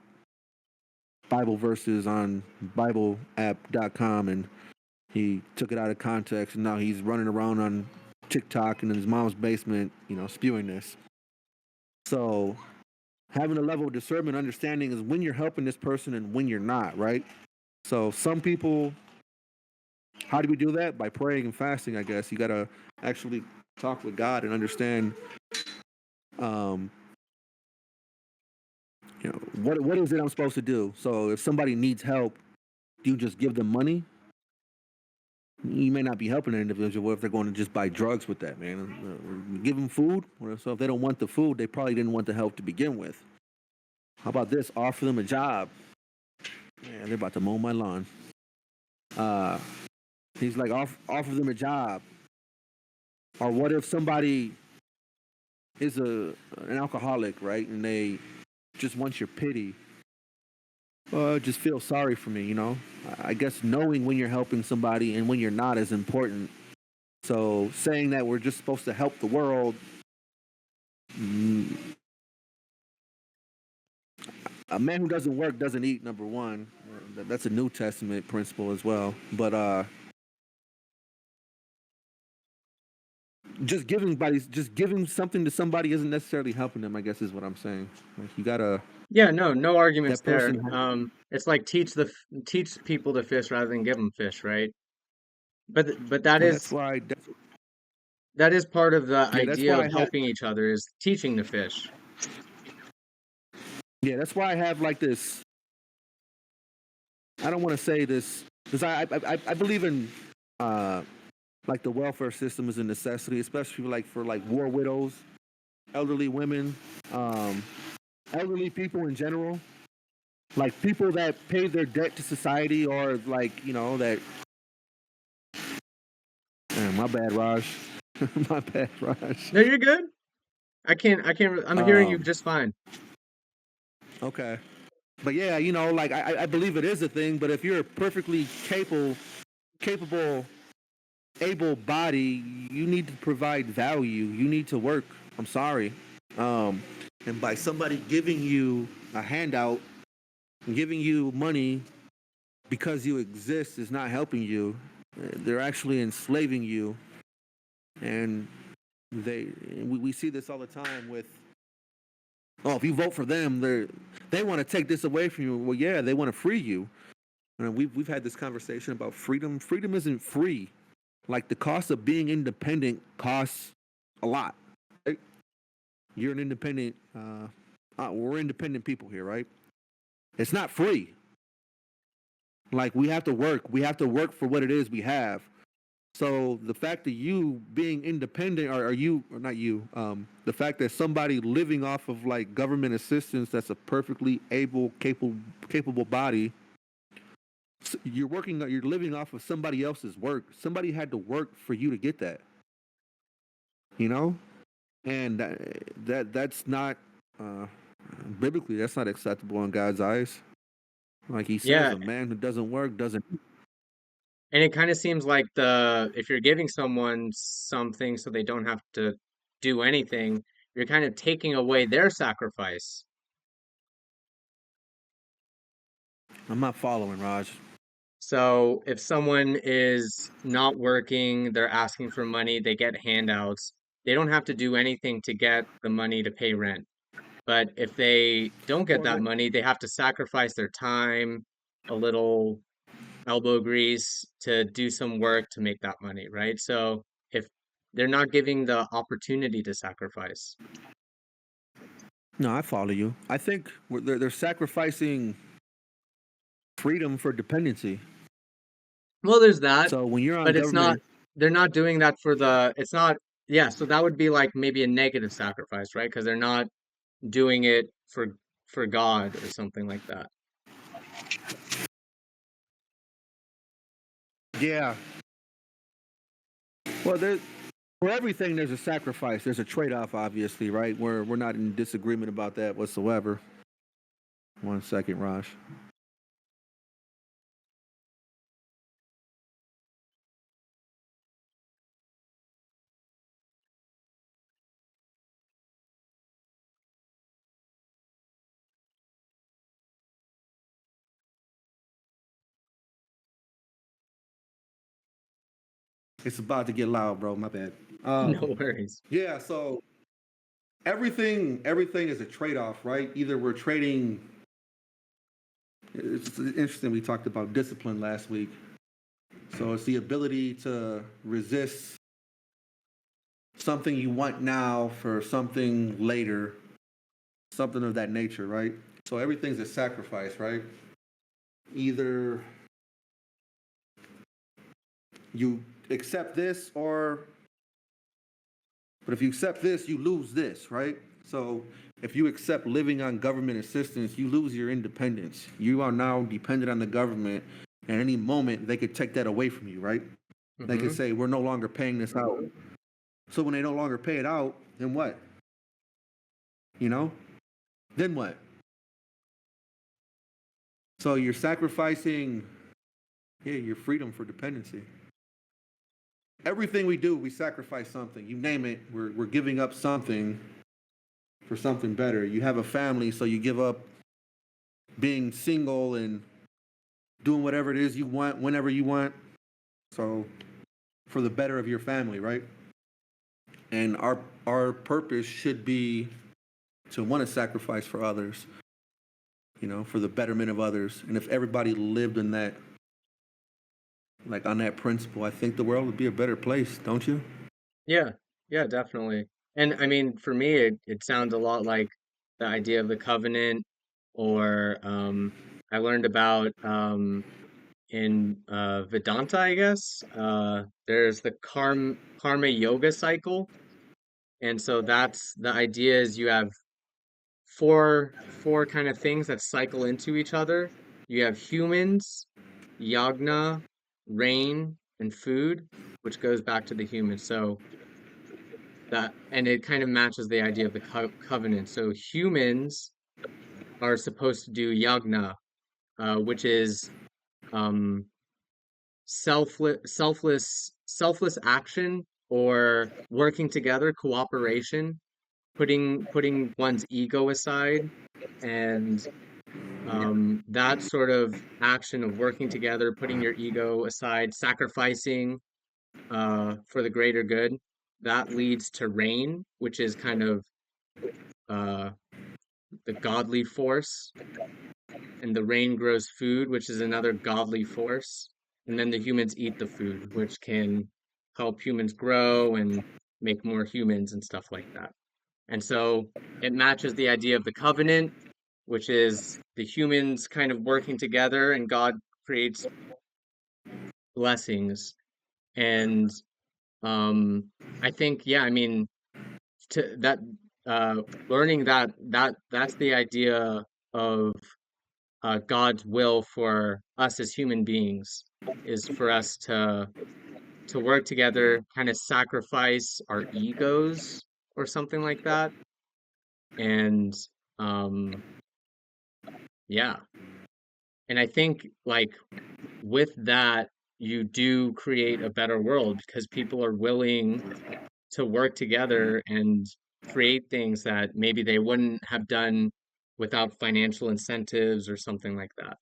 Speaker 2: Bible verses on BibleApp.com, and he took it out of context, and now he's running around on TikTok and in his mom's basement, spewing this. So having a level of discernment, understanding is when you're helping this person and when you're not, right? So some people, how do we do that? By praying and fasting, I guess. You got to actually talk with God and understand, um, what is it I'm supposed to do? So if somebody needs help, do you just give them money? You may not be helping an individual. What if they're going to just buy drugs with that, man? Give them food. So if they don't want the food, they probably didn't want the help to begin with. How about this? Offer them a job. Man, they're about to mow my lawn. Uh, he's like, offer them a job. Or what if somebody is an alcoholic, right? And they just want your pity. Just feel sorry for me, I guess knowing when you're helping somebody and when you're not is important. So saying that we're just supposed to help the world, a man who doesn't work doesn't eat. Number one, that's a New Testament principle as well. But just giving something to somebody isn't necessarily helping them, I guess is what I'm saying. Like you gotta
Speaker 1: Yeah, no arguments
Speaker 2: that
Speaker 1: there.
Speaker 2: person.
Speaker 1: It's like teach people to fish rather than give them fish, right? But
Speaker 2: Well, that's why.
Speaker 1: that is part of the
Speaker 2: Yeah, that's
Speaker 1: idea
Speaker 2: why
Speaker 1: of
Speaker 2: I had.
Speaker 1: helping each other is teaching the fish.
Speaker 2: Yeah, that's why I have like this. I don't want to say this because I believe in uh like the welfare system is a necessity, especially for like war widows, elderly women, um, elderly people in general, like people that pay their debt to society or like that. Man, my bad, Raj. My bad, Raj.
Speaker 1: No, you're good. I'm hearing you
Speaker 2: Um,
Speaker 1: just fine.
Speaker 2: okay, but yeah, like I believe it is a thing. But if you're a perfectly capable, able body, you need to provide value. You need to work. I'm sorry. Um, and by somebody giving you a handout, giving you money because you exist is not helping you. They're actually enslaving you, and we see this all the time with. Oh, if you vote for them, they want to take this away from you. Well, yeah, they want to free you. And we've had this conversation about freedom. Freedom isn't free. Like the cost of being independent costs a lot. Right? You're an independent. We're independent people here, right? It's not free. Like we have to work. We have to work for what it is we have. So the fact that you being independent, or not you, the fact that somebody living off of like government assistance that's a perfectly capable body, you're living off of somebody else's work. Somebody had to work for you to get that, you know, and that's not biblically that's not acceptable in God's eyes. Like He says,
Speaker 1: Yeah,
Speaker 2: a man who doesn't work doesn't.
Speaker 1: and it kind of seems like the if you're giving someone something so they don't have to do anything, you're kind of taking away their sacrifice.
Speaker 2: I'm not following, Raj.
Speaker 1: So if someone is not working, they're asking for money, they get handouts, they don't have to do anything to get the money to pay rent. But if they don't get that
Speaker 2: Well,
Speaker 1: money, they have to sacrifice their time, a little elbow grease to do some work to make that money, right? So if they're not giving the opportunity to sacrifice.
Speaker 2: no, I follow you. I think they're sacrificing freedom for dependency.
Speaker 1: Well, there's that,
Speaker 2: So when you're on
Speaker 1: but it's not,
Speaker 2: government,
Speaker 1: they're not doing that for the, it's not, yeah, so that would be like maybe a negative sacrifice, right? Because they're not doing it for God or something like that.
Speaker 2: yeah, Well, for everything, there's a sacrifice. There's a trade-off, obviously, right? We're not in disagreement about that whatsoever. 1 second, Raj. It's about to get loud, bro. My bad.
Speaker 1: No worries.
Speaker 2: Yeah. So everything is a trade-off, right? Either we're trading. It's interesting. We talked about discipline last week. So it's the ability to resist something you want now for something later, something of that nature, right? So everything's a sacrifice, right? Either you accept this but if you accept this, you lose this, right? So if you accept living on government assistance, you lose your independence. You are now dependent on the government. At any moment, they could take that away from you, right? They could
Speaker 1: Mm-hmm.
Speaker 2: say, we're no longer paying this out. So when they no longer pay it out, then what? You know? Then what? So you're sacrificing, yeah, your freedom for dependency. Everything we do, we sacrifice something. You name it, we're giving up something for something better. You have a family, so you give up being single and doing whatever it is you want whenever you want. So for the better of your family, right? And our purpose should be to want to sacrifice for others, for the betterment of others. And if everybody lived in that, like on that principle, I think the world would be a better place, don't you?
Speaker 1: Yeah, yeah, definitely. And I mean, for me, it sounds a lot like the idea of the covenant, or I learned about in Vedanta, I guess. There's the karma yoga cycle, and so that's the idea is you have four kind of things that cycle into each other. You have humans, yagna, rain, and food, which goes back to the humans. So that and it kind of matches the idea of the covenant. So humans are supposed to do yagna, which is um, selfless action or working together, cooperation, putting one's ego aside, and that sort of action of working together, putting your ego aside, sacrificing for the greater good, that leads to rain, which is kind of uh, the godly force, and the rain grows food, which is another godly force. And then the humans eat the food, which can help humans grow and make more humans and stuff like that. And so it matches the idea of the covenant, which is the humans kind of working together and God creates blessings. And um, I think, yeah, I mean, to that uh, learning that's the idea of God's will for us as human beings is for us to work together, kind of sacrifice our egos or something like that. And um, yeah, and I think like with that, you do create a better world because people are willing to work together and create things that maybe they wouldn't have done without financial incentives or something like that.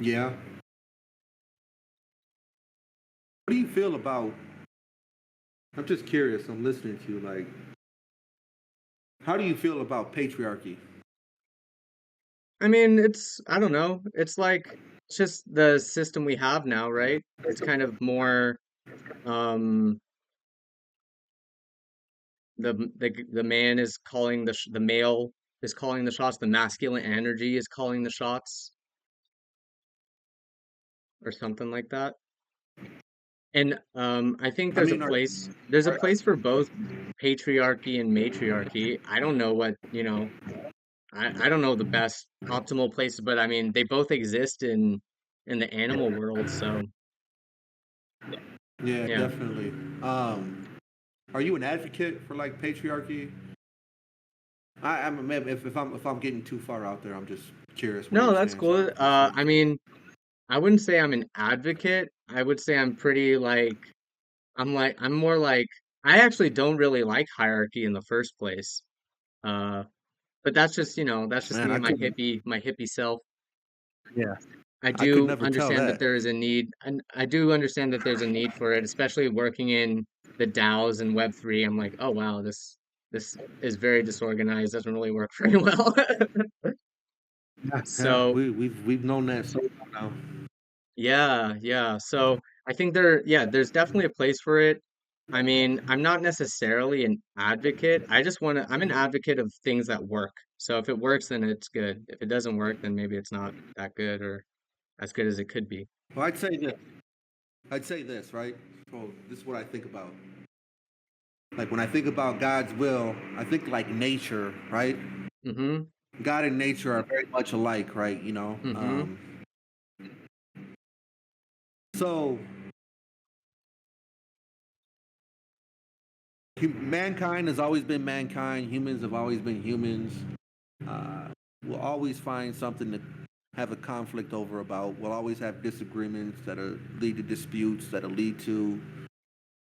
Speaker 2: Yeah. What do you feel about? I'm just curious. I'm listening to you. Like, how do you feel about patriarchy?
Speaker 1: I mean, I don't know. It's just the system we have now, right? It's kind of more, um, the man is calling the male is calling the shots, the masculine energy is calling the shots or something like that. And I think
Speaker 2: I mean, are,
Speaker 1: there's a
Speaker 2: are
Speaker 1: place for both patriarchy and matriarchy. I don't know I don't know the best optimal places, but I mean they both exist in the animal world, so
Speaker 2: Yeah,
Speaker 1: Yeah.
Speaker 2: definitely. Um, are you an advocate for like patriarchy? I'm if I'm getting too far out there, I'm just curious where
Speaker 1: No,
Speaker 2: your
Speaker 1: that's
Speaker 2: stance
Speaker 1: cool.
Speaker 2: are with this.
Speaker 1: I mean, I wouldn't say I'm an advocate. I would say I'm pretty I'm more like I actually don't really like hierarchy in the first place. Uh, but that's just, that's just
Speaker 2: Man,
Speaker 1: me
Speaker 2: I
Speaker 1: and
Speaker 2: could,
Speaker 1: my hippie self.
Speaker 2: yeah,
Speaker 1: I
Speaker 2: I could
Speaker 1: do
Speaker 2: never tell
Speaker 1: understand that
Speaker 2: that.
Speaker 1: there is a need, and I do understand that there's a need for it, especially working in the DAOs and Web3. I'm like, oh wow, this is very disorganized, doesn't really work very well.
Speaker 2: Yeah, yeah,
Speaker 1: So
Speaker 2: we've known that so long now.
Speaker 1: yeah, yeah. So I think there's definitely a place for it. I mean, I'm not necessarily an advocate. I'm an advocate of things that work. So if it works, then it's good. If it doesn't work, then maybe it's not that good or as good as it could be.
Speaker 2: Well, I'd say this, right? So this is what I think about. Like when I think about God's will, I think like nature, right?
Speaker 1: Mm-hmm.
Speaker 2: God and nature are very much alike, right?
Speaker 1: Mm-hmm.
Speaker 2: So mankind has always been mankind. Humans have always been humans. Uh, we'll always find something to have a conflict over about. We'll always have disagreements that'll lead to disputes, that'll lead to,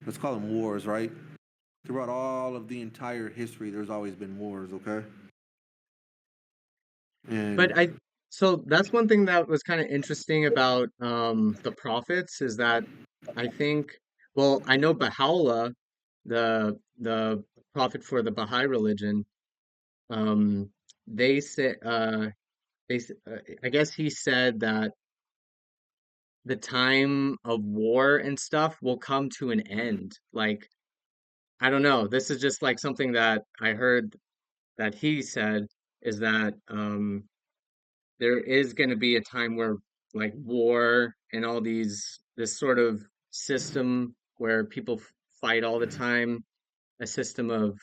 Speaker 2: let's call them wars, right? Throughout all of the entire history, there's always been wars, okay? And
Speaker 1: But so that's one thing that was kind of interesting about the prophets is that I think, well, I know Baha'u'llah, the prophet for the Baha'i religion, um, they said I guess he said that the time of war and stuff will come to an end. Like, I don't know. This is just like something that I heard that he said is that there is going to be a time where like war and all this sort of system where people fight all the time, a system of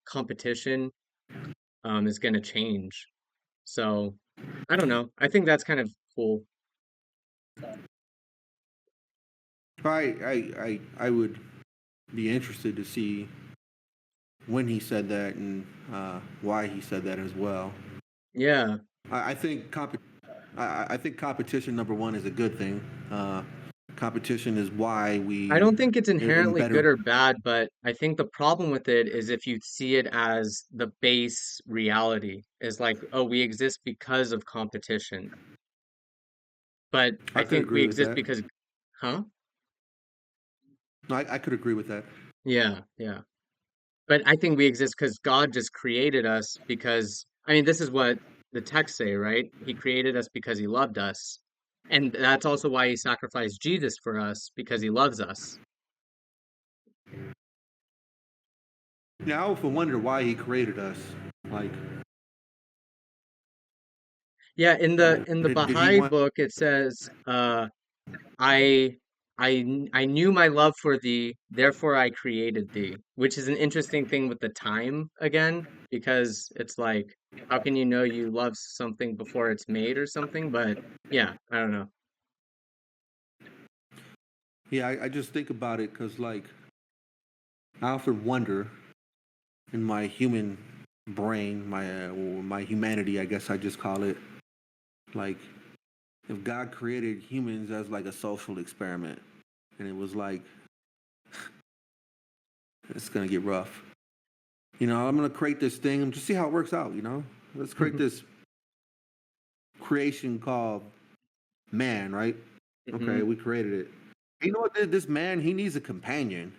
Speaker 1: competition is going to change. So I don't know. I think that's kind of cool.
Speaker 2: I would be interested to see when he said that and why he said that as well.
Speaker 1: Yeah.
Speaker 2: I think I think competition number one is a good thing. Uh, Competition is why
Speaker 1: I
Speaker 2: we
Speaker 1: don't think it's
Speaker 2: in
Speaker 1: inherently
Speaker 2: better.
Speaker 1: good or bad, but I think the problem with it is if you see it as the base reality, is like, oh, we exist because of competition. But
Speaker 2: I
Speaker 1: I
Speaker 2: could
Speaker 1: think
Speaker 2: agree
Speaker 1: we
Speaker 2: with
Speaker 1: exist
Speaker 2: that.
Speaker 1: because, huh?
Speaker 2: No, I could agree with that.
Speaker 1: Yeah, yeah. But I think we exist because God just created us because, I mean, this is what the texts say, right? He created us because he loved us. And that's also why he sacrificed Jesus for us because he loves us.
Speaker 2: Now, I often wonder why he created us. Like,
Speaker 1: Yeah, in the
Speaker 2: did he
Speaker 1: Baha'i
Speaker 2: want?
Speaker 1: book it says, I I knew my love for thee, therefore I created thee, which is an interesting thing with the time again, because it's like, how can you know you love something before it's made or something? But yeah, I don't know.
Speaker 2: Yeah, I just think about it because, like, I often wonder in my human brain, my humanity, I guess I just call it, like, if God created humans as like a social experiment, and it was like, it's gonna get rough. I'm gonna create this thing and just see how it works out. Let's create this creation called man, right? Okay,
Speaker 1: Hmm.
Speaker 2: we created it. You know what? This man, he needs a companion.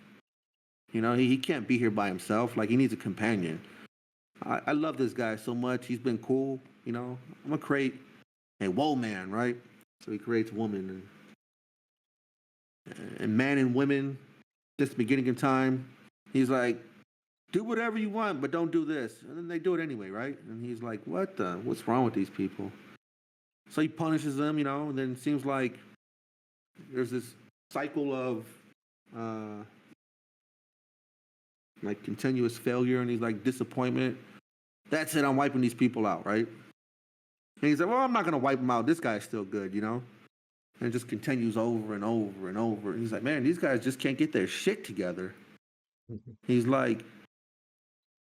Speaker 2: He can't be here by himself. Like, he needs a companion. I love this guy so much. He's been cool. I'm gonna create a woe man, right? So he creates woman and man and women. Just the beginning of time. He's like, do whatever you want, but don't do this. And then they do it anyway, right? And he's like, what's wrong with these people? So he punishes them, and then it seems like there's this cycle of uh, like continuous failure and he's like disappointment. That's it. I'm wiping these people out, right? And he's like, well, I'm not gonna wipe them out. This guy's still good. And it just continues over and over and over. And he's like, man, these guys just can't get their shit together. He's like,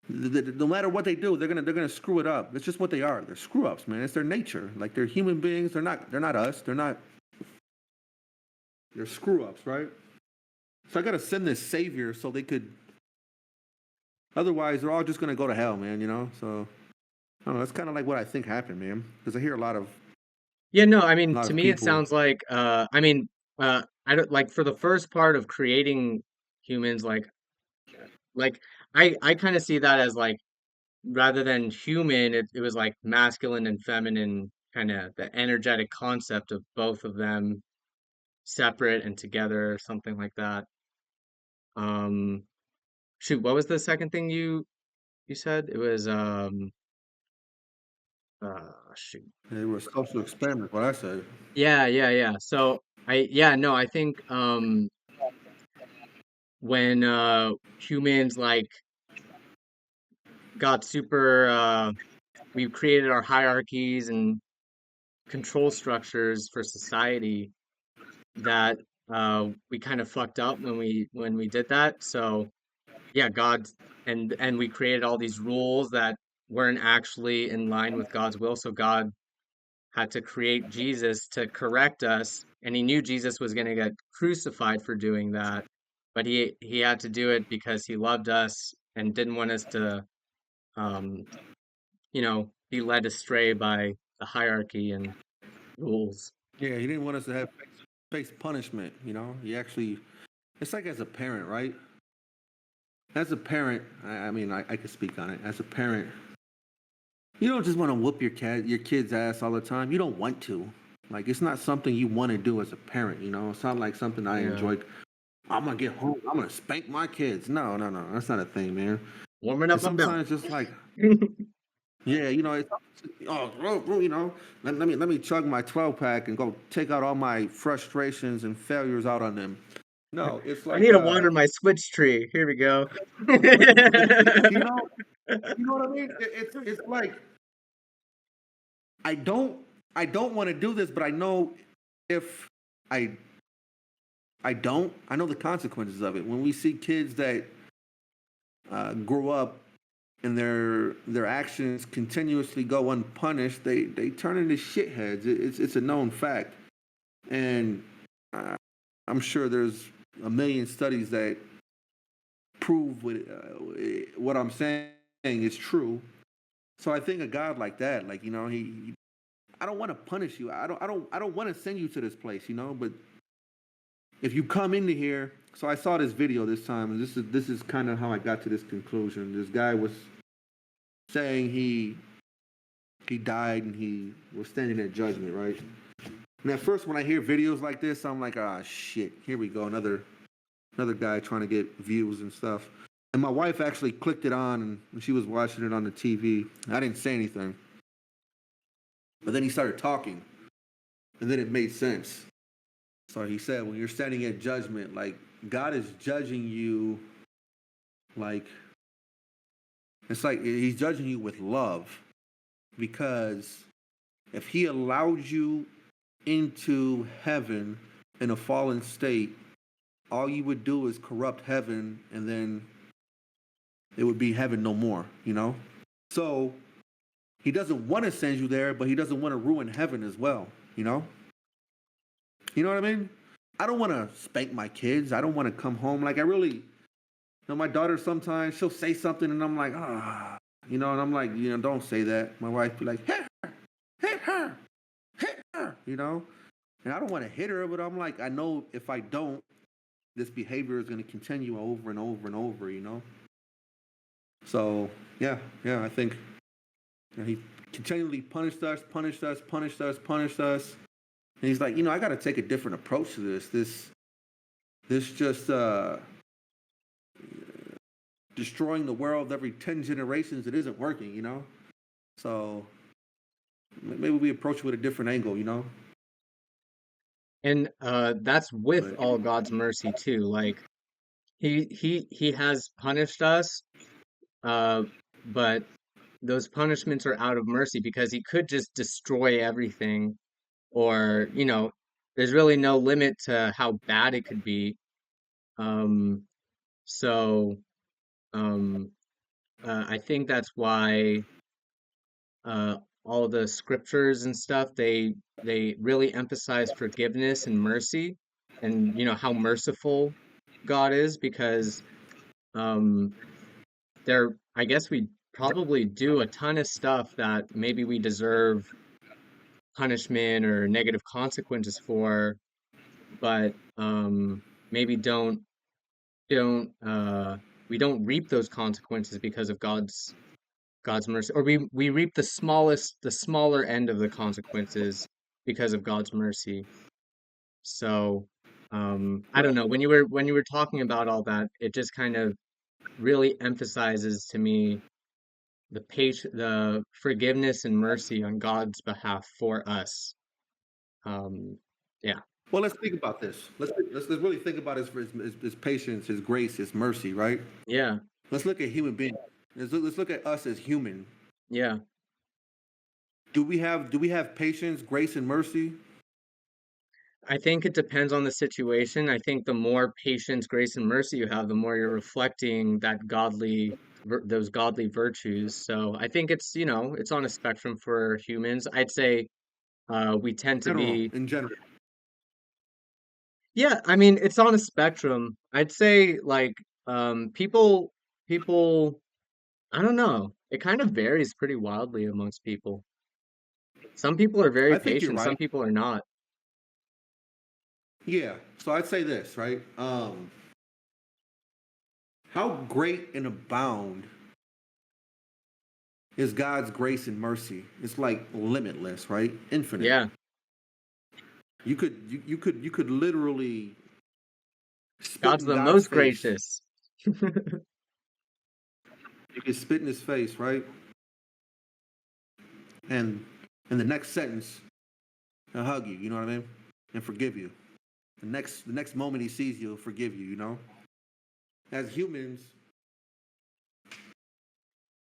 Speaker 2: no matter what they do, they're gonna screw it up. It's just what they are. They're screw ups, man. It's their nature. Like they're human beings. They're not us. They're screw ups, right? So I gotta send this savior so they could. Otherwise, they're all just gonna go to hell, man. So I don't know. That's kind of like what I think happened, man. Because I hear
Speaker 1: Yeah, no, I
Speaker 2: a
Speaker 1: mean,
Speaker 2: lot
Speaker 1: to
Speaker 2: of
Speaker 1: me, it
Speaker 2: people.
Speaker 1: sounds like, I don't like for the first part of creating humans, like I kind of see that as like rather than human, it was like masculine and feminine, kind of the energetic concept of both of them separate and together, something like that. Um, shoot, what was the second thing you said? It was shoot.
Speaker 2: They were a social experiment. What I said.
Speaker 1: Yeah. So yeah, no, I think when humans like got super we created our hierarchies and control structures for society that we kind of fucked up when we did that. So yeah, God and we created all these rules that weren't actually in line with God's will. So God had to create Jesus to correct us, and he knew Jesus was going to get crucified for doing that, but he had to do it because he loved us and didn't want us to um, be led astray by the hierarchy and rules.
Speaker 2: Yeah, he didn't want us to have face punishment. He actually. It's like as a parent, right? As a parent, I mean, I could speak on it. As a parent, you don't just want to whoop your kid's ass all the time. You don't want to. Like it's not something you want to do as a parent. It's not like something I
Speaker 1: Yeah,
Speaker 2: enjoy. I'm gonna get home. I'm gonna spank my kids. No, no, no. That's not a thing, man.
Speaker 1: warming
Speaker 2: And
Speaker 1: up my belly.
Speaker 2: sometimes just like, yeah, it's let me chug my 12 pack and go take out all my frustrations and failures out on them. No, it's
Speaker 1: I need
Speaker 2: like
Speaker 1: to water my switch tree. Here we go.
Speaker 2: you know you know what I mean. It's like I don't I don't want to do this, but I know if I I know the consequences of it. When we see kids that grow up and their actions continuously go unpunished, they turn into shitheads. It's a known fact, and uh, I'm sure there's a million studies that prove what I'm saying is true. So I think a God like that, like he I don't want to punish you. I don't want to send you to this place, but if you come into here, so I saw this video this time, and this is kind of how I got to this conclusion. This guy was saying he died and he was standing at judgment, right? And at first, when I hear videos like this, I'm like, ah, shit, here we go, another guy trying to get views and stuff. And my wife actually clicked it on, and she was watching it on the TV. I didn't say anything, but then he started talking, and then it made sense. So he said, when you're standing at judgment, like God is judging you, like it's like he's judging you with love, because if he allowed you into heaven in a fallen state, all you would do is corrupt heaven, and then it would be heaven no more. So he doesn't want to send you there, but he doesn't want to ruin heaven as well. You know? You know what I mean? I don't want to spank my kids. I don't want to come home. Like, I really, my daughter sometimes, she'll say something, and I'm like, and I'm like, don't say that. My wife be like, hit her, hit her. And I don't want to hit her, but I'm like, I know if I don't, this behavior is going to continue over and over and over. So, yeah, I think he continually punished us, punished us, punished us, punished us. And he's like, I got to take a different approach to this. This just destroying the world every 10 generations. It isn't working. So maybe we approach it with a different angle.
Speaker 1: And that's with
Speaker 2: But
Speaker 1: all God's mercy too. Like he has punished us, uh, but those punishments are out of mercy because he could just destroy everything or, there's really no limit to how bad it could be. Um, so um, I think that's why uh, all the scriptures and stuff they really emphasize forgiveness and mercy, and how merciful God is, because um, there I guess we probably do a ton of stuff that maybe we deserve punishment or negative consequences for, but maybe don't we don't reap those consequences because of God's mercy, or we reap the smaller end of the consequences because of God's mercy. So I don't know, when you were talking about all that, it just kind of really emphasizes to me the forgiveness and mercy on God's behalf for us. Um, yeah,
Speaker 2: Well, let's think about this. Let's really think about his patience, his grace, his mercy, right?
Speaker 1: yeah,
Speaker 2: Let's look at human beings. Let's look at us as human.
Speaker 1: yeah.
Speaker 2: Do we have patience, grace, and mercy?
Speaker 1: I think it depends on the situation. I think the more patience, grace, and mercy you have, the more you're reflecting those godly virtues. So I think it's on a spectrum for humans. I'd say we tend to
Speaker 2: General,
Speaker 1: be,
Speaker 2: in general.
Speaker 1: yeah, I mean, it's on a spectrum. I'd say like people, I don't know. It kind of varies pretty wildly amongst people. Some people are very
Speaker 2: I think you're
Speaker 1: patient, some
Speaker 2: right.
Speaker 1: people are not.
Speaker 2: Yeah. So I'd say this, right? How great and abound is God's grace and mercy? It's like limitless, right? Infinite.
Speaker 1: Yeah,
Speaker 2: You could literally spit
Speaker 1: God's
Speaker 2: in
Speaker 1: the
Speaker 2: God's
Speaker 1: most
Speaker 2: face.
Speaker 1: gracious.
Speaker 2: You could spit in his face, right? And in the next sentence, he'll hug you. You know what I mean? And forgive you. The next moment he sees you, he'll forgive you. You know. As humans,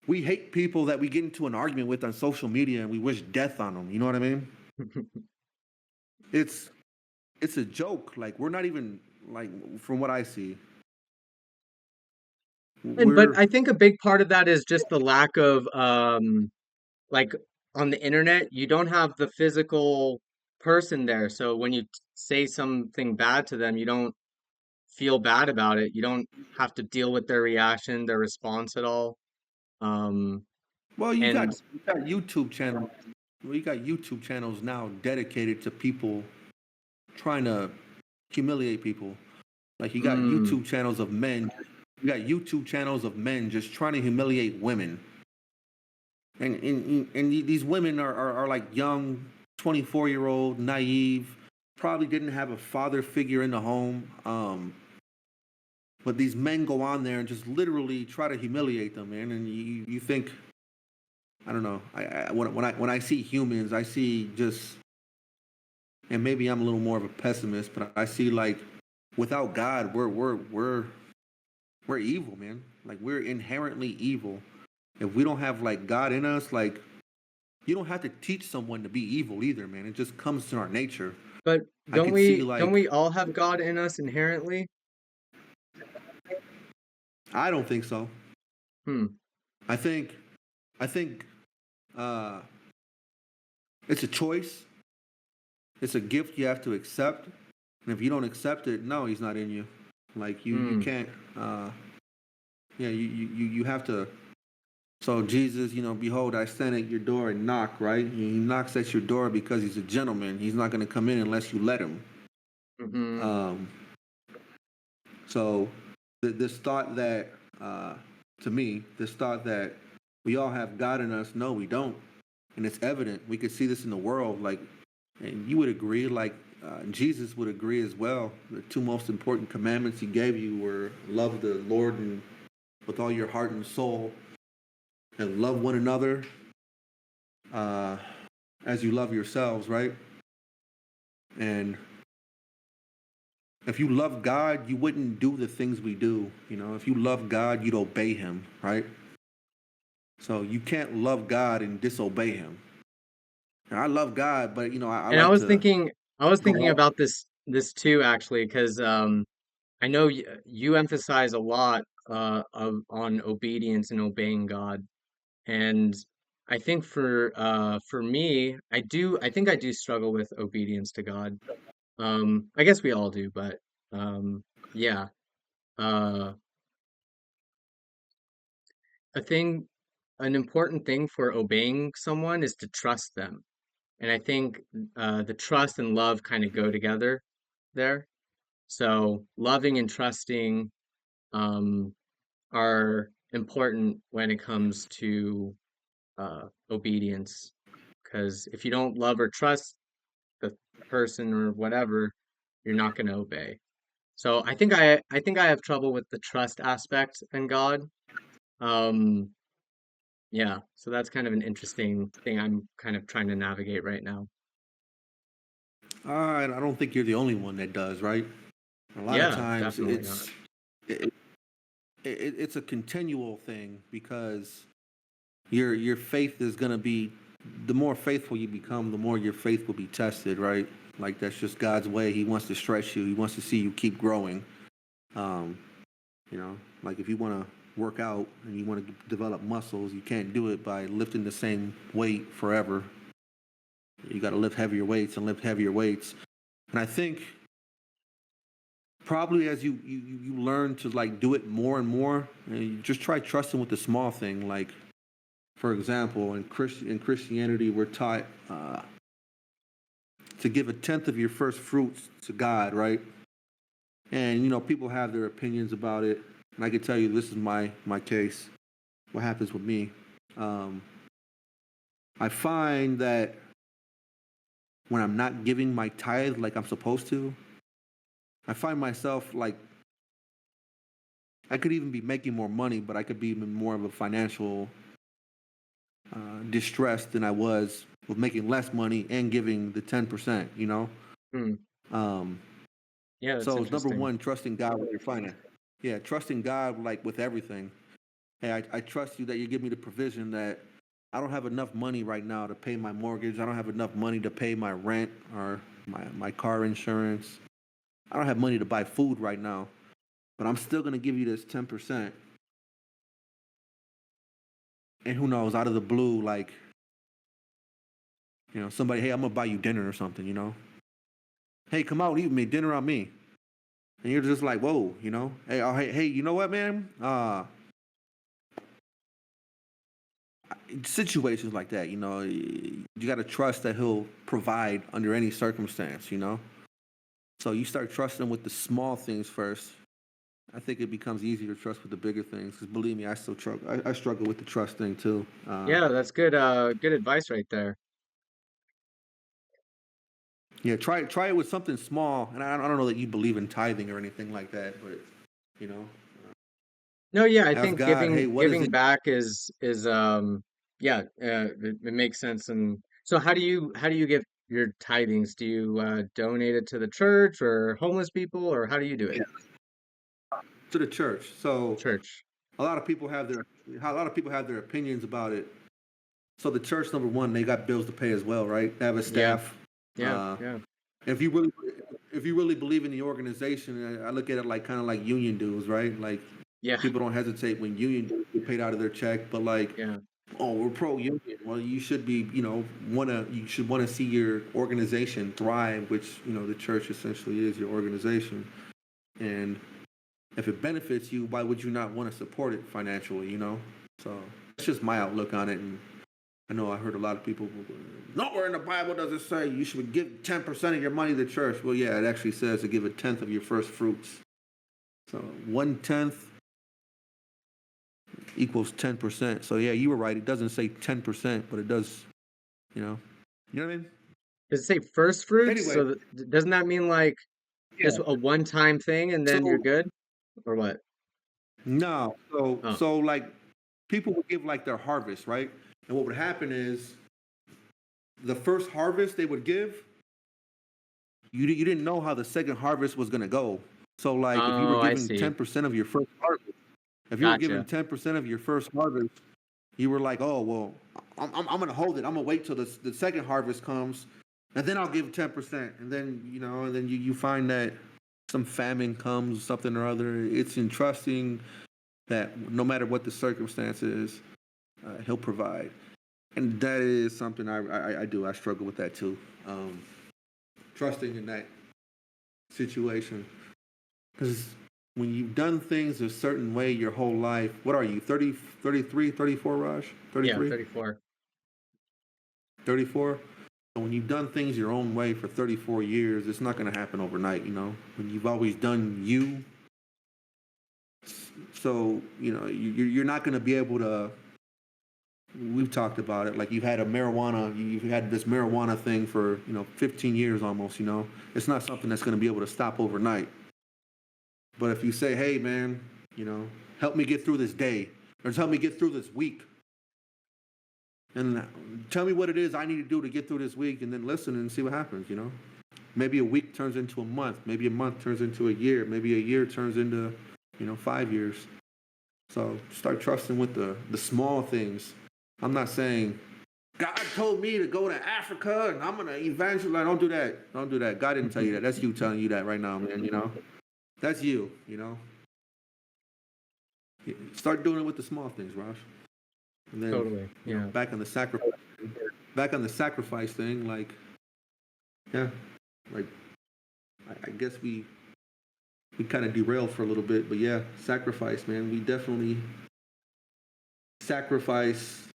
Speaker 2: we hate people that we get into an argument with on social media, and we wish death on them. You know what I mean? It's it's a joke. Like we're not even like from what I see,
Speaker 1: But
Speaker 2: we're
Speaker 1: I think a big part of that is just the lack of like on the internet, you don't have the physical person there. So when you say something bad to them, you don't feel bad about it. You don't have to deal with their reaction, their response at all. Um
Speaker 2: well. You got
Speaker 1: and
Speaker 2: you got YouTube channels. Well, you got YouTube channels now dedicated to people trying to humiliate people. Like you got
Speaker 1: mm,
Speaker 2: YouTube channels of men. You got YouTube channels of men just trying to humiliate women. And these women are like young 24-year-old naive, probably didn't have a father figure in the home, but these men go on there and just literally try to humiliate them, man. And you think, I don't know, when I see humans, I see just, and maybe I'm a little more of a pessimist, but I see like without God, we're evil, man. Like we're inherently evil. If we don't have like God in us, like you don't have to teach someone to be evil either, man. It just comes to our nature.
Speaker 1: but
Speaker 2: I
Speaker 1: don't
Speaker 2: could see
Speaker 1: we don't
Speaker 2: like
Speaker 1: we all have God in us inherently?
Speaker 2: I don't think so.
Speaker 1: Hmm.
Speaker 2: I think I think uh, it's a choice. It's a gift you have to accept. And if you don't accept it, no, he's not in you. Like you
Speaker 1: Hmm.
Speaker 2: can't. Yeah, you have to. So Jesus, behold, I stand at your door and knock. Right? He knocks at your door because he's a gentleman. He's not going to come in unless you let him.
Speaker 1: Mm-hmm.
Speaker 2: Um, So this thought that, uh, to me, this thought that we all have God in us, no, we don't, and it's evident. We could see this in the world, like, and you would agree, like Jesus would agree as well. The two most important commandments He gave you were love the Lord and with all your heart and soul, and love one another uh, as you love yourselves, right? And if you love God, you wouldn't do the things we do. If you love God, you'd obey Him, right? So you can't love God and disobey Him. And I love God, but I
Speaker 1: And I
Speaker 2: like
Speaker 1: was
Speaker 2: to.
Speaker 1: thinking I was
Speaker 2: Go
Speaker 1: thinking
Speaker 2: on.
Speaker 1: about this too actually, because I know you emphasize a lot on obedience and obeying God, and I think for me, I think I do struggle with obedience to God. I guess we all do, but yeah. Uh, a thing, an important thing for obeying someone is to trust them. And I think the trust and love kind of go together there. So loving and trusting um, are important when it comes to obedience. Because if you don't love or trust the person or whatever, you're not going to obey. So I think I have trouble with the trust aspect in God. Um, yeah, so that's kind of an interesting thing I'm kind of trying to navigate right now.
Speaker 2: I don't think you're the only one that does, right? A lot of
Speaker 1: Yeah,
Speaker 2: times
Speaker 1: definitely not.
Speaker 2: it, it's a continual thing because your faith is going to be, the more faithful you become, the more your faith will be tested, right? Like that's just God's way. He wants to stretch you. He wants to see you keep growing. Um, you know, like if you want to work out and you want to develop muscles, you can't do it by lifting the same weight forever. You got to lift heavier weights and lift heavier weights. And I think probably as you learn to like do it more and more, and you just try trusting with the small thing. Like for example, in Christianity, we're taught to give a tenth of your first fruits to God, right? And you know, people have their opinions about it, and I can tell you this is my case. What happens with me? Um, I find that when I'm not giving my tithe like I'm supposed to, I find myself like I could even be making more money, but I could be in more of a financial distress than I was with making less money and giving the 10%. You know,
Speaker 1: Hmm.
Speaker 2: um,
Speaker 1: Yeah, that's
Speaker 2: so it's number
Speaker 1: interesting.
Speaker 2: one, trusting God with your finance. Yeah, trusting God like with everything. Hey, I trust you that you give me the provision that I don't have enough money right now to pay my mortgage. I don't have enough money to pay my rent or my car insurance. I don't have money to buy food right now, but I'm still going to give you this 10%. And who knows, out of the blue, like, you know, somebody, hey, I'm going to buy you dinner or something, you know? Hey, come out, eat with me, dinner on me. And you're just like, whoa, you know? Hey, hey, you know what, man? Situations like that, you know, you got to trust that he'll provide under any circumstance, you know? So you start trusting with the small things first. I think it becomes easier to trust with the bigger things. Because believe me, I still struggle. I struggle with the trust thing too.
Speaker 1: Yeah, that's good good advice right there.
Speaker 2: Yeah, try it with something small. And I don't know that you believe in tithing or anything like that, but you know,
Speaker 1: No, yeah, I
Speaker 2: ask
Speaker 1: think
Speaker 2: God, hey, what is
Speaker 1: giving
Speaker 2: it?
Speaker 1: back is yeah, it makes sense. And so how do you give your tithings? Do you donate it to the church or homeless people, or how do you do it?
Speaker 2: Yeah, to the church. So
Speaker 1: Church.
Speaker 2: a lot of people have their a lot of people have their opinions about it. So the church, number one, they got bills to pay as well, right? They have a
Speaker 1: Yeah,
Speaker 2: staff.
Speaker 1: yeah,
Speaker 2: Uh,
Speaker 1: yeah.
Speaker 2: if you really if you really believe in the organization, I look at it like kind of like union dues, right? Like
Speaker 1: Yeah,
Speaker 2: people don't hesitate when union dues get paid out of their check, but like,
Speaker 1: yeah.
Speaker 2: oh, we're pro union. Well, you should be, you know, you should want to see your organization thrive, which you know the church essentially is your organization. And if it benefits you, why would you not want to support it financially? You know, so that's just my outlook on it. And I know I heard a lot of people, nowhere in the Bible does it say you should give 10% of your money to the church. Well, yeah, it actually says to give a tenth of your first fruits. So 1/10 equals 10%. So yeah, you were right. It doesn't say 10%, but it does, you know what I mean?
Speaker 1: Does it say first fruits?
Speaker 2: Anyway,
Speaker 1: So doesn't that mean like just
Speaker 2: yeah.
Speaker 1: a one-time thing and then you're
Speaker 2: So
Speaker 1: good? Or what?
Speaker 2: no, so
Speaker 1: Oh.
Speaker 2: so like people would give like their harvest, right? And what would happen is the first harvest they would give, you didn't know how the second harvest was gonna go. So like if you were
Speaker 1: Oh, I
Speaker 2: giving
Speaker 1: see.
Speaker 2: 10% of your first harvest, if you were giving
Speaker 1: Gotcha.
Speaker 2: 10% of your first harvest, you were like, oh well, I'm gonna hold it. I'm gonna wait till the second harvest comes, and then I'll give 10%, and then and then you find that some famine comes, something or other. It's entrusting that no matter what the circumstances, he'll provide, and that is something I do. I struggle with that too. Trusting in that situation, because when you've done things a certain way your whole life, what are you, 30, 33, 34, Raj?
Speaker 1: Yeah,
Speaker 2: 33?
Speaker 1: 34.
Speaker 2: 34? So when you've done things your own way for 34 years, it's not going to happen overnight, When you've always done you, so, you're not going to be able to, we've talked about it, like you've had this marijuana thing for, 15 years almost, It's not something that's going to be able to stop overnight. But if you say, hey, man, help me get through this day, or just help me get through this week, and tell me what it is I need to do to get through this week, and then listen and see what happens, Maybe a week turns into a month. Maybe a month turns into a year. Maybe a year turns into, 5 years. So start trusting with the small things. I'm not saying, God told me to go to Africa and I'm going to evangelize. Don't do that. Don't do that. God didn't tell you that. That's you telling you that right now, man, That's you, Start doing it with the small things, Raj. And then,
Speaker 1: Totally. Yeah.
Speaker 2: back on the sacrifice thing, like, yeah, like, I guess we kind of derailed for a little bit, but yeah, sacrifice, man. We definitely sacrifice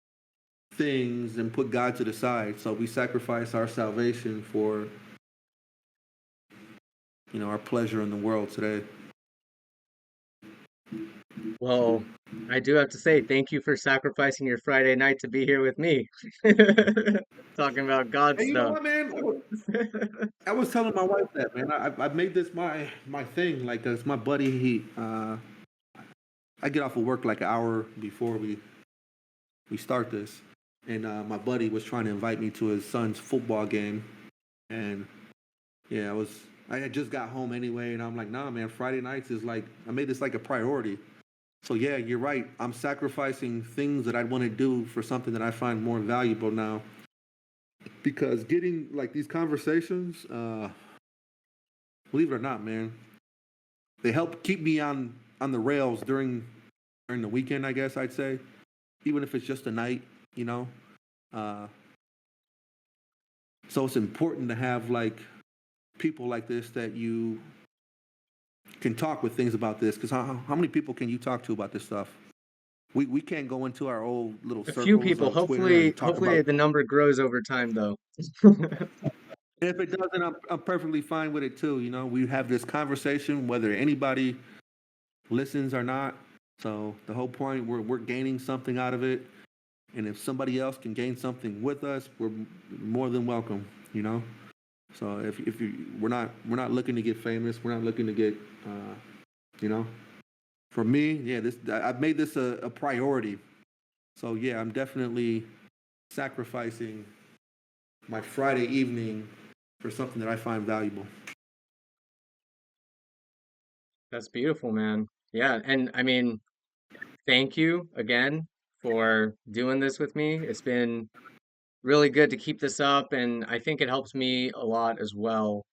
Speaker 2: things and put God to the side. So we sacrifice our salvation for, our pleasure in the world today.
Speaker 1: Well, I do have to say thank you for sacrificing your Friday night to be here with me. Talking about God
Speaker 2: Hey, you know
Speaker 1: stuff.
Speaker 2: what, man? I was telling my wife that, man. I made this my thing. Like, it's my buddy. I get off of work like an hour before we start this, and my buddy was trying to invite me to his son's football game, and yeah, I had just got home anyway, and I'm like, nah, man. Friday nights is like, I made this like a priority. So yeah, you're right. I'm sacrificing things that I'd want to do for something that I find more valuable now. Because getting like these conversations, believe it or not, man, they help keep me on the rails during the weekend. I guess I'd say, even if it's just a night, you know. Uh, so it's important to have like people like this that you can talk with things about this. Because how many people can you talk to about this stuff? We can't go into our old little
Speaker 1: A few
Speaker 2: circles
Speaker 1: people.
Speaker 2: on Twitter and talk
Speaker 1: Hopefully
Speaker 2: about.
Speaker 1: the number grows over time though.
Speaker 2: If it doesn't, I'm perfectly fine with it too. We have this conversation whether anybody listens or not. So the whole point, we're gaining something out of it, and if somebody else can gain something with us, we're more than welcome. So if we're not looking to get famous, we're not looking to get, you know. For me, yeah, I've made this a priority. So yeah, I'm definitely sacrificing my Friday evening for something that I find valuable.
Speaker 1: That's beautiful, man. Yeah, and I mean, thank you again for doing this with me. It's been really good to keep this up, and I think it helps me a lot as well.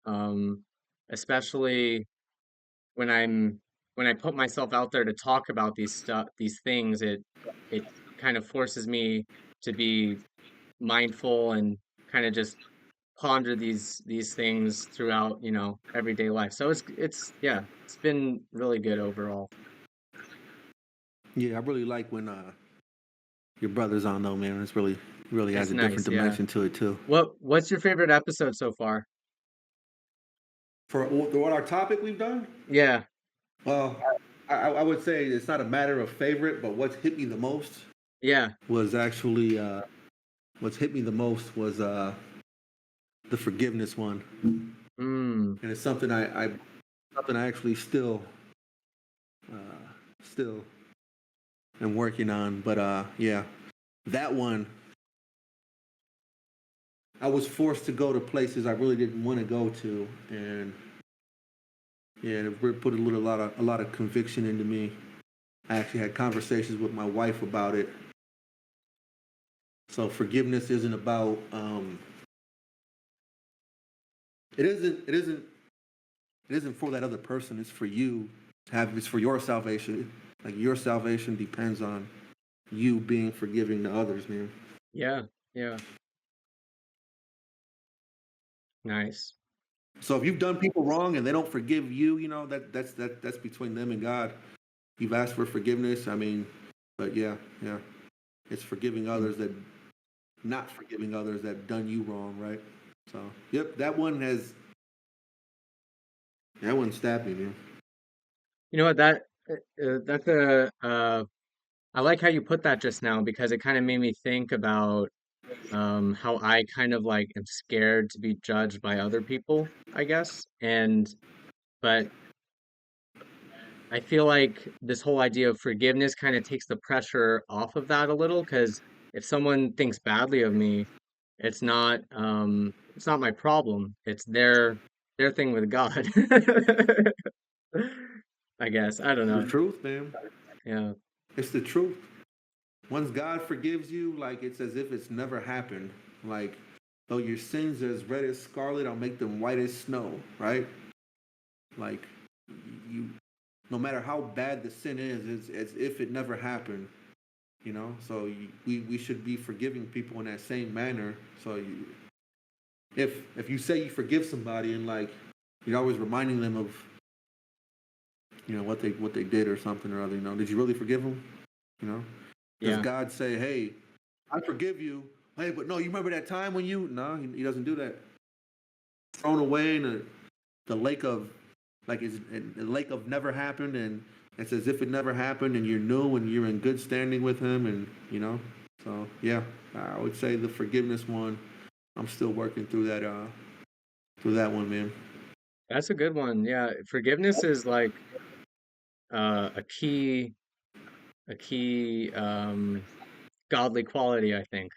Speaker 1: Um, Especially when when I put myself out there to talk about these things, it kind of forces me to be mindful and kind of just ponder these things throughout, everyday life. So it's yeah, it's been really good overall.
Speaker 2: Yeah, I really like when your brother's on though, man. It's really
Speaker 1: It's
Speaker 2: adds a different
Speaker 1: nice, yeah.
Speaker 2: dimension to it too.
Speaker 1: What's your favorite episode so far?
Speaker 2: For what our topic we've done,
Speaker 1: Yeah,
Speaker 2: well, I would say it's not a matter of favorite, but what's hit me the most
Speaker 1: yeah.
Speaker 2: was actually what's hit me the most was the forgiveness one,
Speaker 1: Mm,
Speaker 2: and it's something I actually uh, still am working on. But yeah, that one I was forced to go to places I really didn't want to go to, and yeah, it put a lot of conviction into me. I actually had conversations with my wife about it. So forgiveness isn't about It isn't. It isn't. It isn't for that other person. It's for you. It's for your salvation. Like your salvation depends on you being forgiving to others, man.
Speaker 1: Yeah, yeah, nice.
Speaker 2: So if you've done people wrong and they don't forgive you, that's between them and God. You've asked for forgiveness. I mean, but yeah, yeah, it's forgiving
Speaker 1: Mm.
Speaker 2: others that not forgiving others that done you wrong, right? So yep, that one stabbed me, man.
Speaker 1: You know what, that's a I like how you put that just now because it kind of made me think about how I kind of like am scared to be judged by other people, I guess. And but I feel like this whole idea of forgiveness kind of takes the pressure off of that a little because if someone thinks badly of me, it's not my problem. It's their thing with God. I guess. I don't
Speaker 2: It's the
Speaker 1: know.
Speaker 2: truth, man.
Speaker 1: Yeah.
Speaker 2: It's the truth. Once God forgives you, like it's as if it's never happened. Like, though your sins are as red as scarlet, I'll make them white as snow, right? Like, you, no matter how bad the sin is, it's as if it never happened, So we should be forgiving people in that same manner. So if you say you forgive somebody and like you're always reminding them of what they did or something or other, did you really forgive them? You know, does
Speaker 1: Yeah.
Speaker 2: God say, "Hey, I forgive you"? Hey, but no, you remember that time when you? No, he doesn't do that. Thrown away in the lake of, like, it's a lake of never happened, and it's as if it never happened, and you're new and you're in good standing with him, and So yeah, I would say the forgiveness one. I'm still working through that one, man.
Speaker 1: That's a good one. Yeah. Forgiveness is like uh a key a key godly quality, I think.